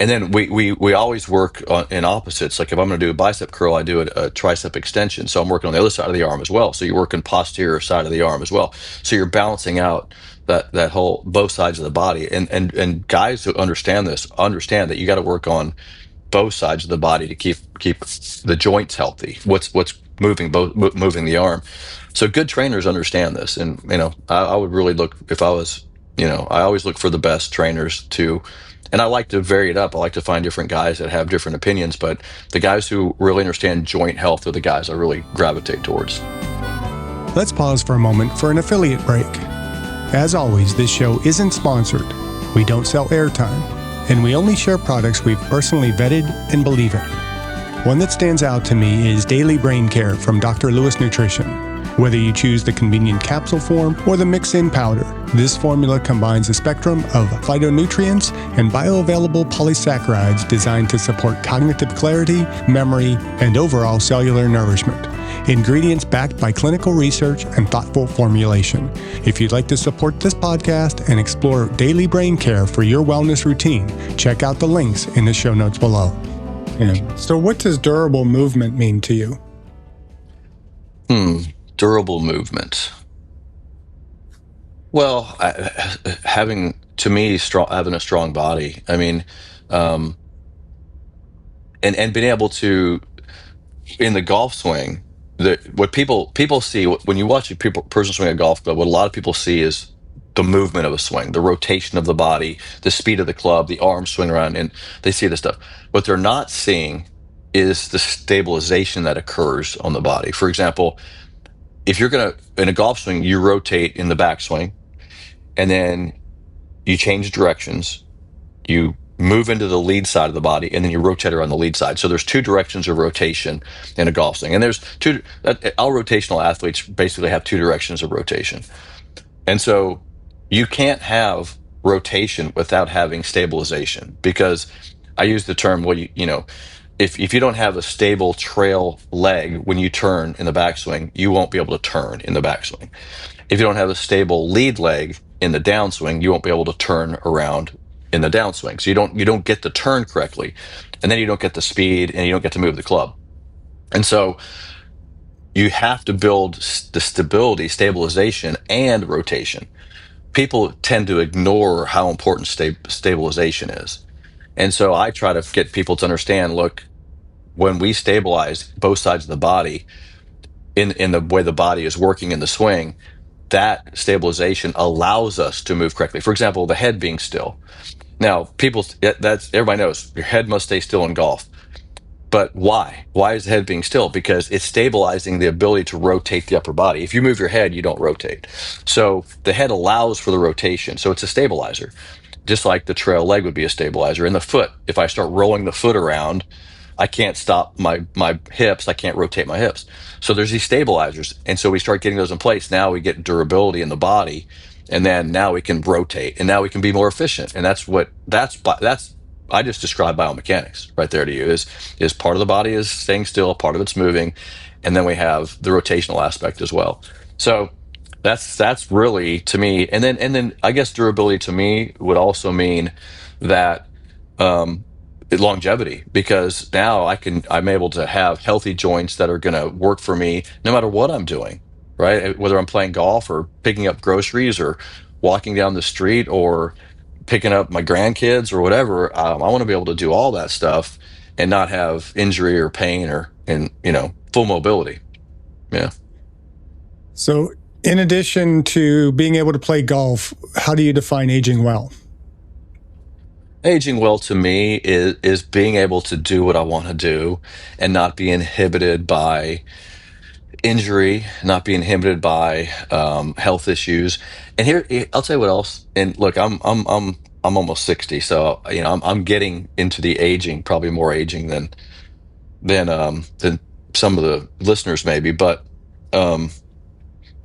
And then we always work in opposites. Like if I'm going to do a bicep curl, I do a tricep extension. So I'm working on the other side of the arm as well. So you're working posterior side of the arm as well. So you're balancing out that whole, both sides of the body. And guys who understand this understand that you got to work on both sides of the body to keep the joints healthy. What's moving the arm. So good trainers understand this. And I would really look, if I was, I always look for the best trainers too. And I like to vary it up. I like to find different guys that have different opinions, but the guys who really understand joint health are the guys I really gravitate towards. Let's pause for a moment for an affiliate break. As always, this show isn't sponsored. We don't sell airtime, and we only share products we've personally vetted and believe in. One that stands out to me is Daily Brain Care from Dr. Lewis Nutrition. Whether you choose the convenient capsule form or the mix-in powder, this formula combines a spectrum of phytonutrients and bioavailable polysaccharides designed to support cognitive clarity, memory, and overall cellular nourishment. Ingredients backed by clinical research and thoughtful formulation. If you'd like to support this podcast and explore Daily Brain Care for your wellness routine, check out the links in the show notes below. So what does durable movement mean to you? Durable movement. Well, having to me strong, having a strong body. I mean, um, and being able to in the golf swing. What people see when you watch a person swing a golf club, what a lot of people see is the movement of a swing, the rotation of the body, the speed of the club, the arms swing around, and they see this stuff. What they're not seeing is the stabilization that occurs on the body. For example, if you're gonna in a golf swing, you rotate in the backswing, and then you change directions, you move into the lead side of the body, and then you rotate around the lead side. So there's two directions of rotation in a golf swing, and there's two. All rotational athletes basically have two directions of rotation, and so you can't have rotation without having stabilization. Because I use the term, well, if you don't have a stable trail leg when you turn in the backswing, you won't be able to turn in the backswing. If you don't have a stable lead leg in the downswing, you won't be able to turn around in the downswing. So you don't get the turn correctly, and then you don't get the speed, and you don't get to move the club. And so you have to build the stabilization, and rotation. People tend to ignore how important stabilization is. And so I try to get people to understand, look, when we stabilize both sides of the body in the way the body is working in the swing, that stabilization allows us to move correctly. For example, the head being still. Now, that's everybody knows your head must stay still in golf. But why? Why is the head being still? Because it's stabilizing the ability to rotate the upper body. If you move your head, you don't rotate. So the head allows for the rotation. So it's a stabilizer, just like the trail leg would be a stabilizer. And the foot, if I start rolling the foot around, I can't stop my hips. I can't rotate my hips. So there's these stabilizers. And so we start getting those in place. Now we get durability in the body. And then now we can rotate, and now we can be more efficient. And that's I just described biomechanics right there to you. Is part of the body is staying still, part of it's moving, and then we have the rotational aspect as well. So that's really to me. And then I guess durability to me would also mean that um, longevity, because now I'm able to have healthy joints that are going to work for me no matter what I'm doing, right? Whether I'm playing golf or picking up groceries or walking down the street or picking up my grandkids or whatever. I want to be able to do all that stuff and not have injury or pain and full mobility. Yeah. So in addition to being able to play golf, how do you define aging well? Aging well to me is being able to do what I want to do and not be inhibited by injury, not be inhibited by health issues. And here, I'll tell you what else. And look, I'm almost 60, so I'm getting into the aging, probably more aging than some of the listeners maybe. But um,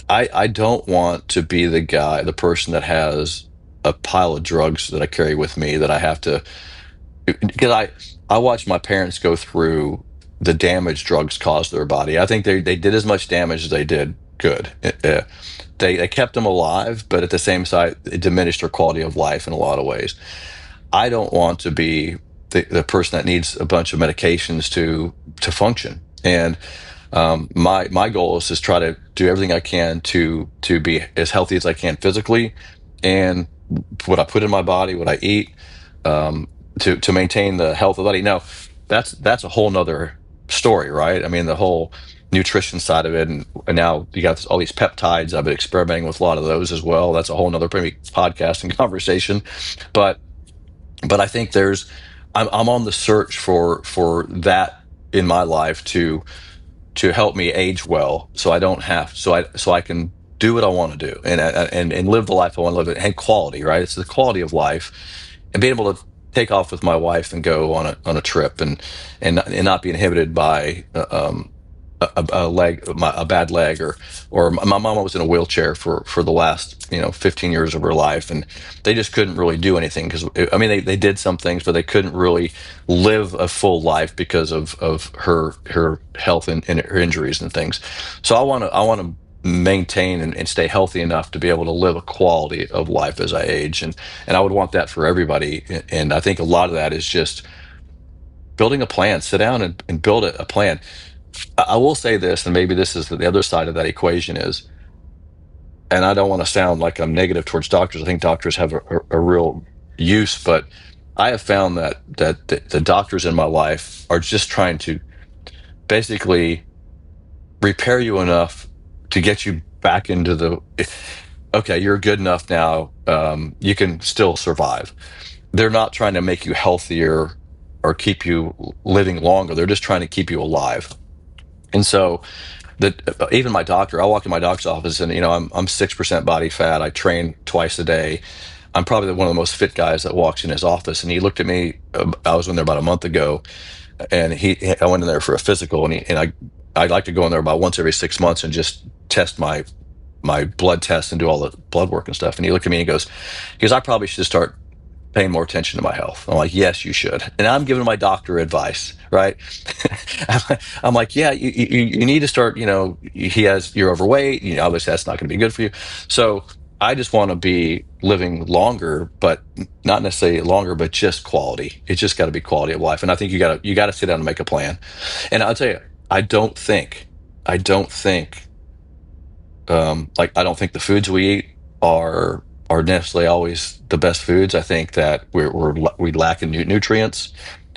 I don't want to be the person that has a pile of drugs that I carry with me that I have to, because I watched my parents go through the damage drugs caused to their body. I think they did as much damage as they did good. They kept them alive, but at the same time, it diminished their quality of life in a lot of ways. I don't want to be the person that needs a bunch of medications to function. And my goal is to try to do everything I can to be as healthy as I can physically, and what I put in my body, what I eat, um, to maintain the health of the body. Now, that's a whole nother story, right? I mean, the whole nutrition side of it, and now you got all these peptides. I've been experimenting with a lot of those as well. That's a whole nother maybe podcast and conversation, but I think I'm on the search for that in my life to help me age well, so I don't have so I can do what I want to do, and live the life I want to live, and quality, right? It's the quality of life, and being able to take off with my wife and go on a trip, and not be inhibited by a bad leg, or my mom was in a wheelchair for the last 15 years of her life, and they just couldn't really do anything, because I mean they did some things, but they couldn't really live a full life because of her health and her injuries and things. So I want to maintain and stay healthy enough to be able to live a quality of life as I age, and I would want that for everybody. And I think a lot of that is just building a plan. Sit down and build a plan. I will say this, and maybe this is the other side of that equation is, and I don't want to sound like I'm negative towards doctors. I think doctors have a real use, but I have found that the doctors in my life are just trying to basically repair you enough to get you back into the, okay, you're good enough now. You can still survive. They're not trying to make you healthier or keep you living longer. They're just trying to keep you alive. And so that even my doctor, I walk in my doctor's office and, I'm 6% body fat. I train twice a day. I'm probably one of the most fit guys that walks in his office. And he looked at me, I was in there about a month ago, and I went in there for a physical, I'd like to go in there about once every 6 months and just test my blood tests and do all the blood work and stuff. And he looked at me and he goes, I probably should start paying more attention to my health. I'm like, yes, you should. And I'm giving my doctor advice, right? I'm like, yeah, you need to start, you're overweight, obviously that's not going to be good for you. So I just want to be living longer, but not necessarily longer, but just quality. It's just got to be quality of life. And I think you got to sit down and make a plan. And I'll tell you, I don't think I don't think the foods we eat are necessarily always the best foods. I think that we lack in nutrients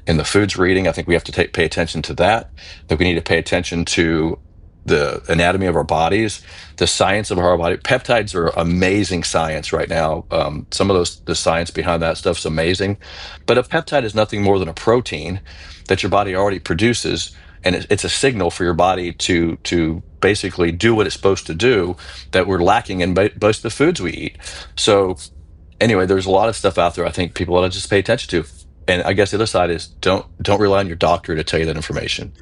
in the foods we're eating. I think we have to pay attention to that. That we need to pay attention to the anatomy of our bodies, the science of our body. Peptides are amazing science right now. Some of the science behind that stuff's amazing. But a peptide is nothing more than a protein that your body already produces, and it's a signal for your body to basically do what it's supposed to do that we're lacking in most of the foods we eat. So anyway, there's a lot of stuff out there I think people ought to just pay attention to. And I guess the other side is don't rely on your doctor to tell you that information.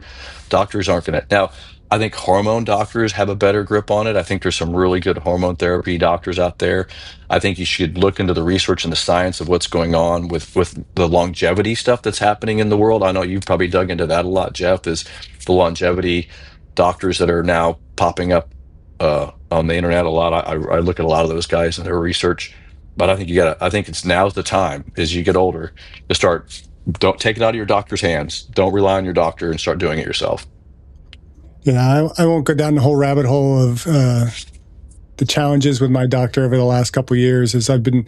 Doctors aren't going to. Now, I think hormone doctors have a better grip on it. I think there's some really good hormone therapy doctors out there. I think you should look into the research and the science of what's going on with the longevity stuff that's happening in the world. I know you've probably dug into that a lot, Jeff, is the longevity doctors that are now popping up on the internet a lot. I look at a lot of those guys and their research, but I think I think now's the time as you get older to start. Don't take it out of your doctor's hands. Don't rely on your doctor and start doing it yourself. Yeah, I won't go down the whole rabbit hole of the challenges with my doctor over the last couple of years. As I've been,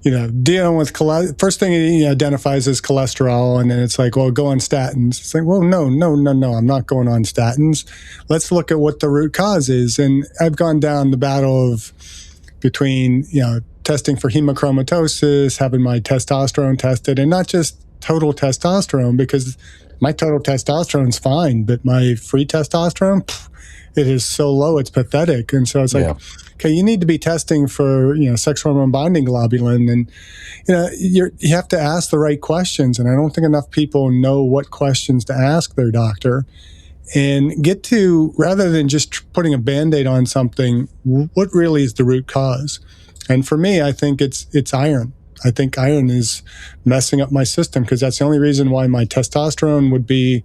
dealing with first thing he identifies is cholesterol, and then it's like, well, go on statins. It's like, well, no, I'm not going on statins. Let's look at what the root cause is. And I've gone down the battle of between testing for hemochromatosis, having my testosterone tested, and not just total testosterone, because my total testosterone's fine, but my free testosterone, it is so low, it's pathetic. And so it's like, okay, you need to be testing for, sex hormone binding globulin. And, you have to ask the right questions. And I don't think enough people know what questions to ask their doctor and get to, rather than just putting a Band-Aid on something, what really is the root cause? And for me, I think it's iron. I think iron is messing up my system, because that's the only reason why my testosterone would be,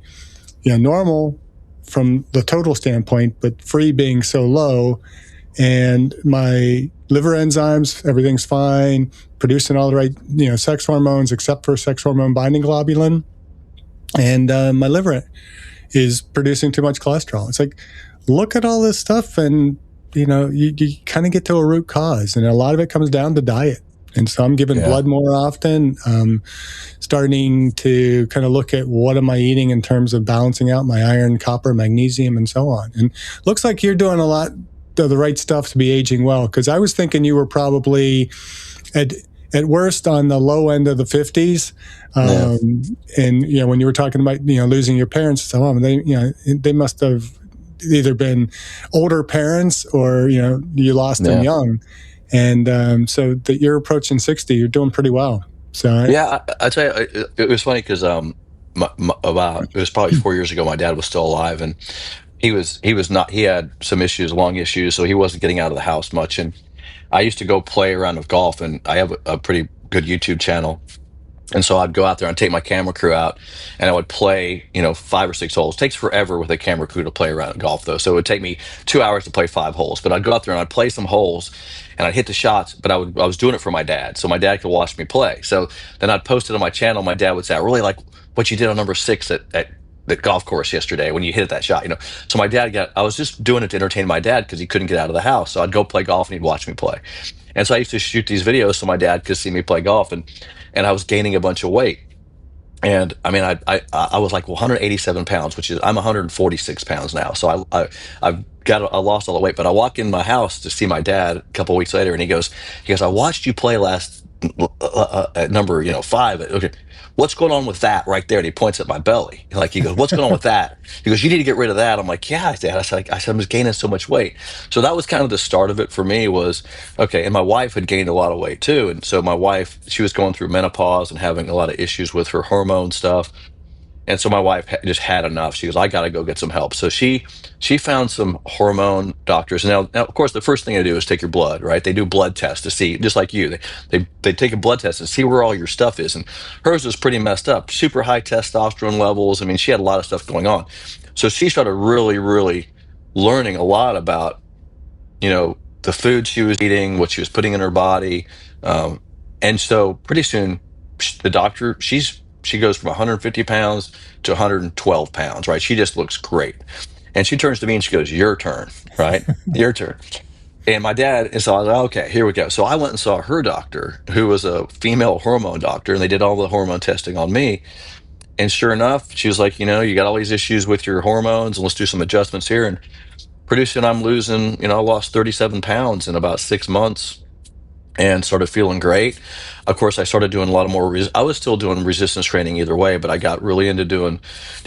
normal from the total standpoint, but free being so low, and my liver enzymes, everything's fine, producing all the right, sex hormones except for sex hormone binding globulin, and my liver is producing too much cholesterol. It's like, look at all this stuff, and you kind of get to a root cause, and a lot of it comes down to diet. And so I'm giving blood more often, starting to kind of look at what am I eating in terms of balancing out my iron, copper, magnesium, and so on. And looks like you're doing a lot of the right stuff to be aging well, because I was thinking you were probably at worst on the low end of the 50s. And, when you were talking about, losing your parents, so they must have either been older parents or, you lost them young. And so that you're approaching 60, you're doing pretty well. So I tell you, it was funny because it was probably 4 years ago. My dad was still alive, and he was not. He had some issues, lung issues, so he wasn't getting out of the house much. And I used to go play around with golf, and I have a pretty good YouTube channel. And so I'd go out there and take my camera crew out, and I would play, 5 or 6 holes. It takes forever with a camera crew to play around golf, though. So it would take me 2 hours to play 5 holes. But I'd go out there and I'd play some holes, and I'd hit the shots. But I was doing it for my dad, so my dad could watch me play. So then I'd post it on my channel. My dad would say, "I really like what you did on number 6 at the golf course yesterday when you hit that shot. So my dad I was just doing it to entertain my dad because he couldn't get out of the house. So I'd go play golf and he'd watch me play. And so I used to shoot these videos so my dad could see me play golf, and I was gaining a bunch of weight. And I mean, I was like 187 pounds, which is I'm 146 pounds now. So I lost all the weight. But I walk in my house to see my dad a couple of weeks later, and he goes, I watched you play last at number 5. Okay, what's going on with that right there? And he points at my belly. Like he goes, what's going on with that? He goes, you need to get rid of that. I'm like, yeah, Dad. I said I'm just gaining so much weight. So that was kind of the start of it for me. Was okay. And my wife had gained a lot of weight too. And so my wife, she was going through menopause and having a lot of issues with her hormone stuff. And so my wife just had enough. She goes, I got to go get some help. So she found some hormone doctors. Now, of course, the first thing they do is take your blood, right? They do blood tests to see, just like you. They take a blood test and see where all your stuff is. And hers was pretty messed up, super high testosterone levels. I mean, she had a lot of stuff going on. So she started really, really learning a lot about the food she was eating, what she was putting in her body. And so pretty soon the doctor, she goes from 150 pounds to 112 pounds, right? She just looks great. And she turns to me and she goes, your turn, right? Your turn. And my dad, and so I was like, okay, here we go. So I went and saw her doctor, who was a female hormone doctor, and they did all the hormone testing on me. And sure enough, she was like, you got all these issues with your hormones, and let's do some adjustments here. And pretty soon I'm losing, I lost 37 pounds in about 6 months and started feeling great. Of course, I started doing a lot of more. I was still doing resistance training either way, but I got really into doing.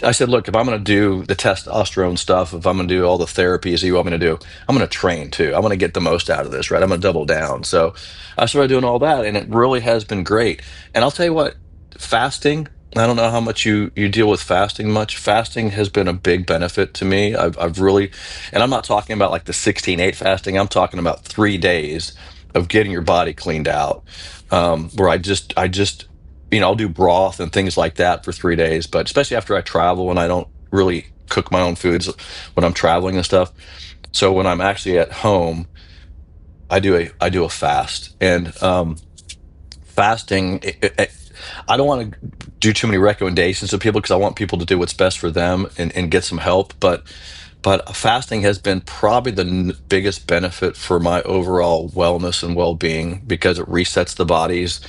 I said, look, if I'm going to do the testosterone stuff, if I'm going to do all the therapies that you want me to do, I'm going to train too. I'm going to get the most out of this, right? I'm going to double down. So I started doing all that, and it really has been great. And I'll tell you what, fasting. I don't know how much you deal with fasting much. Fasting has been a big benefit to me. I've really, and I'm not talking about like the 16/8 fasting. I'm talking about 3 days of getting your body cleaned out, where I just I'll do broth and things like that for 3 days, but especially after I travel and I don't really cook my own foods when I'm traveling and stuff. So when I'm actually at home, I do a fast. And fasting, I don't want to do too many recommendations to people because I want people to do what's best for them and get some help, but fasting has been probably the biggest benefit for my overall wellness and well-being because it resets the body's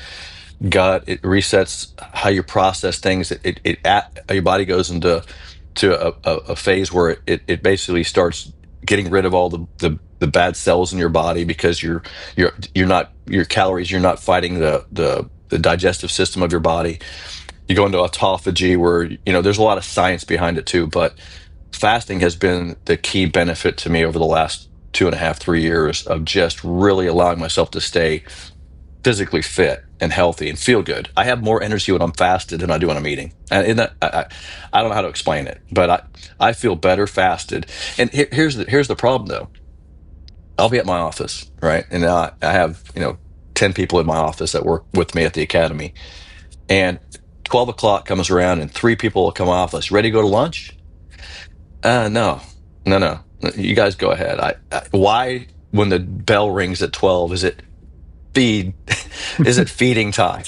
gut. It resets how you process things. Your body goes into a phase where it basically starts getting rid of all the bad cells in your body because you're not your calories. You're not fighting the digestive system of your body. You go into autophagy where there's a lot of science behind it too, but fasting has been the key benefit to me over the last 2.5, 3 years of just really allowing myself to stay physically fit and healthy and feel good. I have more energy when I'm fasted than I do when I'm eating. And in that, I don't know how to explain it, but I feel better fasted. And here's the problem though. I'll be at my office, right? And I have, 10 people in my office that work with me at the academy. And 12 o'clock comes around and 3 people will come office. Ready to go to lunch? No, no, no. You guys go ahead. Why, when the bell rings at 12, is it feed? Is it feeding time?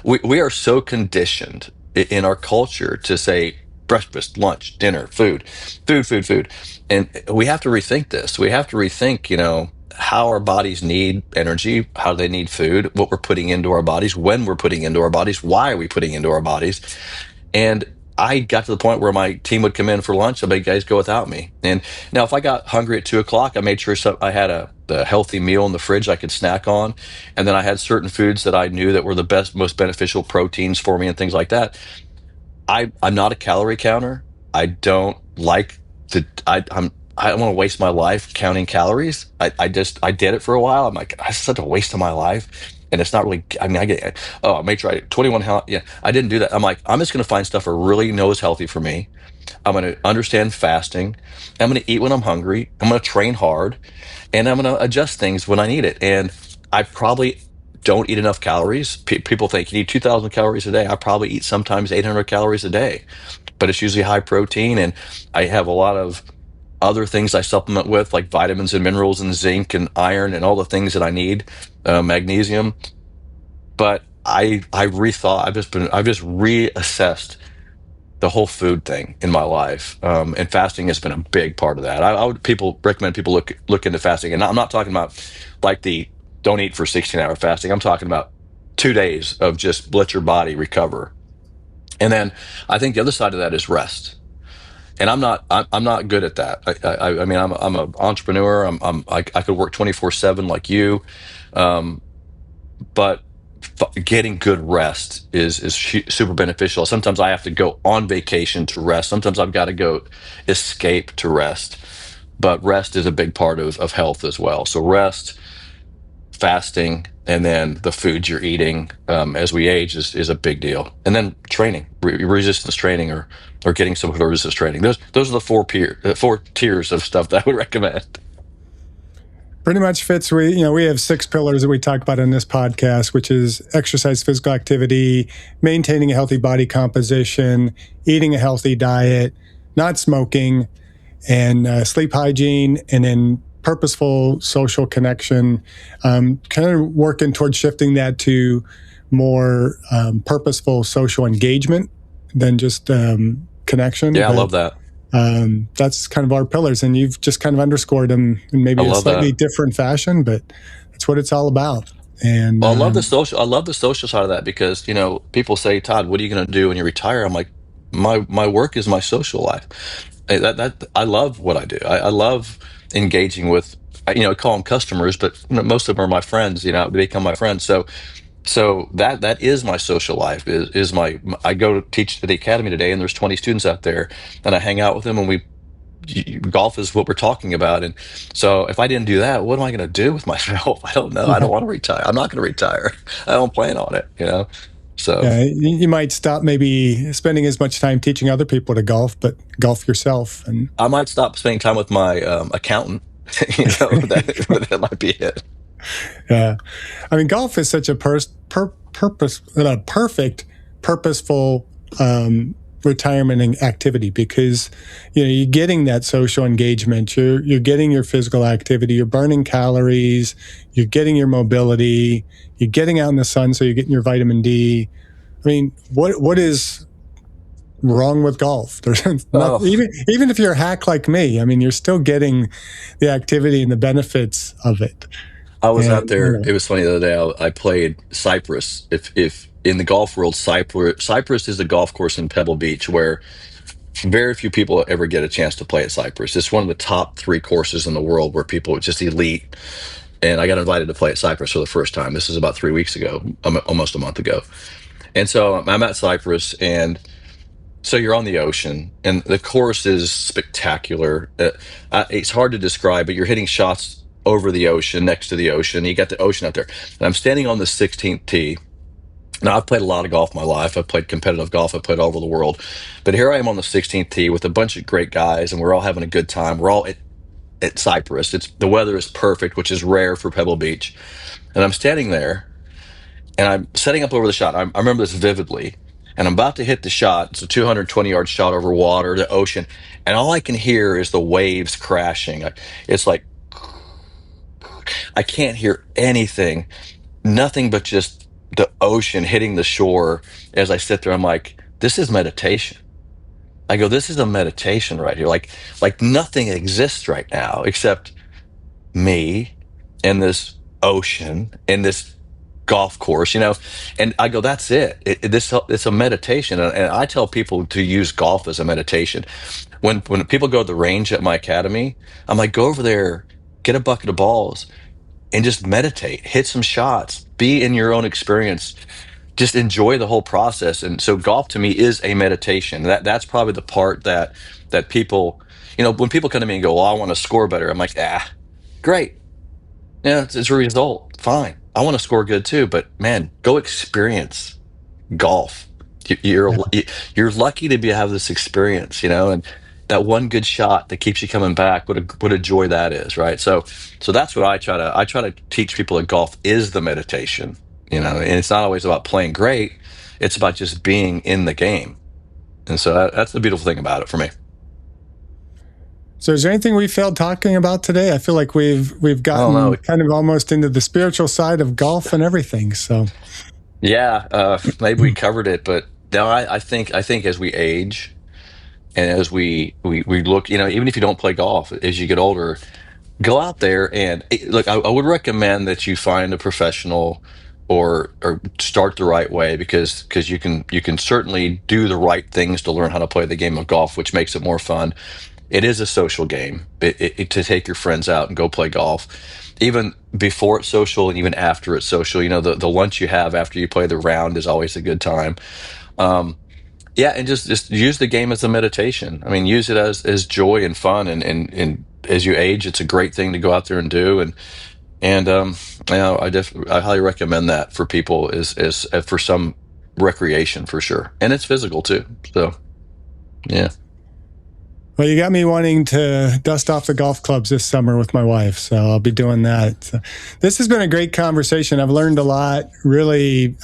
We are so conditioned in our culture to say breakfast, lunch, dinner, food, food, food, food. And we have to rethink this. We have to rethink, how our bodies need energy, how they need food, what we're putting into our bodies, when we're putting into our bodies, why are we putting into our bodies. And I got to the point where my team would come in for lunch. I'd be, guys, go without me. And now, if I got hungry at 2 o'clock, I made sure I had a healthy meal in the fridge I could snack on. And then I had certain foods that I knew that were the best, most beneficial proteins for me and things like that. I'm not a calorie counter. I don't like to. I don't want to waste my life counting calories. I did it for a while. I'm like, that's such a waste of my life. And it's not really, I mean, I made sure I 21 health. Yeah, I didn't do that. I'm like, I'm just going to find stuff I really know is healthy for me. I'm going to understand fasting. I'm going to eat when I'm hungry. I'm going to train hard, and I'm going to adjust things when I need it. And I probably don't eat enough calories. People think you need 2,000 calories a day. I probably eat sometimes 800 calories a day, but it's usually high protein. And I have a lot of other things I supplement with, like vitamins and minerals and zinc and iron and all the things that I need, magnesium. But I rethought. I've just reassessed the whole food thing in my life, and fasting has been a big part of that. I would people recommend people look into fasting, and I'm not talking about like the don't eat for 16-hour fasting. I'm talking about 2 days of just let your body recover, and then I think the other side of that is rest. And I'm not good at that. I mean I'm an entrepreneur. I could work 24/7 like you, um, but getting good rest is super beneficial. Sometimes I have to go on vacation to rest. Sometimes I've got to go escape to rest. But rest is a big part of health as well. So rest, fasting, and then the foods you're eating as we age is a big deal. And then training, resistance training, or getting some sort of resistance training. Those are the four tiers of stuff that I would recommend. Pretty much fits. We have 6 pillars that we talk about in this podcast, which is exercise, physical activity, maintaining a healthy body composition, eating a healthy diet, not smoking, and sleep hygiene, and then purposeful social connection. Kind of working towards shifting that to more purposeful social engagement than just connection. Yeah, I love that. That's kind of our pillars, and you've just kind of underscored them in maybe a slightly different fashion, but that's what it's all about. And well, I love the social side of that because people say, Todd, what are you going to do when you retire? I'm like, my work is my social life. That I love what I do. I love engaging with, I call them customers, but most of them are my friends. They become my friends. So that is my social life. Is my I go to teach at the academy today, and there's 20 students out there, and I hang out with them, and golf is what we're talking about. And so if I didn't do that, what am I going to do with myself? I don't know. I don't want to retire. I'm not going to retire. I don't plan on it. So yeah, you might stop maybe spending as much time teaching other people to golf, but golf yourself. And I might stop spending time with my accountant. That might be it. Yeah, I mean, golf is such a perfect, purposeful retirement activity because you're getting that social engagement, you're getting your physical activity, you're burning calories, you're getting your mobility, you're getting out in the sun, so you're getting your vitamin D. I mean, what is wrong with golf? There's even if you're a hack like me, I mean, you're still getting the activity and the benefits of it. I was out there. It was funny the other day. I played Cypress. If in the golf world, Cypress is a golf course in Pebble Beach where very few people ever get a chance to play at Cypress. It's one of the top 3 courses in the world where people just elite. And I got invited to play at Cypress for the first time. This is about 3 weeks ago, almost a month ago. And so I'm at Cypress, and so you're on the ocean, and the course is spectacular. It's hard to describe, but you're hitting shots over the ocean, next to the ocean. You got the ocean out there. And I'm standing on the 16th tee. Now, I've played a lot of golf in my life. I've played competitive golf. I've played all over the world. But here I am on the 16th tee with a bunch of great guys, and we're all having a good time. We're all at Cypress. The weather is perfect, which is rare for Pebble Beach. And I'm standing there, and I'm setting up over the shot. I remember this vividly. And I'm about to hit the shot. It's a 220-yard shot over water, the ocean. And all I can hear is the waves crashing. It's like, I can't hear anything, nothing but just the ocean hitting the shore as I sit there. I'm like, this is meditation. I go, this is a meditation right here. Like nothing exists right now except me and this ocean and this golf course, and I go, that's it. It's a meditation. And I tell people to use golf as a meditation. When people go to the range at my academy, I'm like, go over there, get a bucket of balls, and just meditate, hit some shots, be in your own experience, just enjoy the whole process. And so golf to me is a meditation. That's probably the part that people, when people come to me and go, well, I want to score better, I'm like, great. Yeah, it's a result. Fine. I want to score good too, but man, go experience golf. You're lucky to have this experience, and that one good shot that keeps you coming back. What a joy that is, right? So that's what I try to teach people that golf is the meditation, and it's not always about playing great. It's about just being in the game, and so that's the beautiful thing about it for me. So is there anything we failed talking about today? I feel like we've gotten kind of almost into the spiritual side of golf and everything. So Yeah, maybe we covered it, but no, I think as we age and as we look, even if you don't play golf, as you get older, go out there and look. I would recommend that you find a professional or start the right way because you can certainly do the right things to learn how to play the game of golf, which makes it more fun. It is a social game to take your friends out and go play golf. Even before it's social and even after it's social, the lunch you have after you play the round is always a good time. Um, yeah, and just use the game as a meditation. I mean, use it as joy and fun, and as you age, it's a great thing to go out there and do. And I highly recommend that for people is for some recreation for sure, and it's physical too. So yeah. Well, you got me wanting to dust off the golf clubs this summer with my wife, so I'll be doing that. So, this has been a great conversation. I've learned a lot, really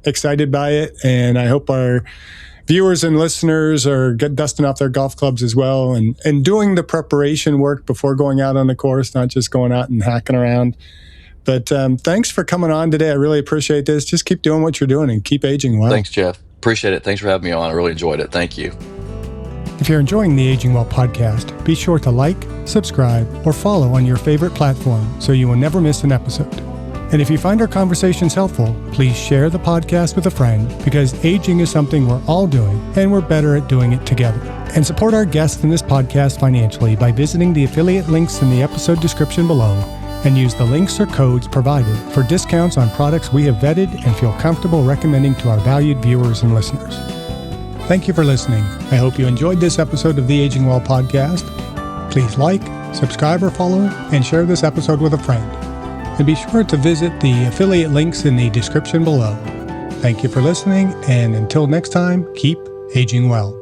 excited by it, and I hope our viewers and listeners are dusting off their golf clubs as well and doing the preparation work before going out on the course, not just going out and hacking around. But thanks for coming on today. I really appreciate this. Just keep doing what you're doing and keep aging well. Thanks, Jeff. Appreciate it. Thanks for having me on. I really enjoyed it. Thank you. If you're enjoying the Aging Well podcast, be sure to like, subscribe, or follow on your favorite platform so you will never miss an episode. And if you find our conversations helpful, please share the podcast with a friend because aging is something we're all doing and we're better at doing it together. And support our guests in this podcast financially by visiting the affiliate links in the episode description below and use the links or codes provided for discounts on products we have vetted and feel comfortable recommending to our valued viewers and listeners. Thank you for listening. I hope you enjoyed this episode of the Aging Well podcast. Please like, subscribe, or follow, and share this episode with a friend. And be sure to visit the affiliate links in the description below. Thank you for listening, and until next time, keep aging well.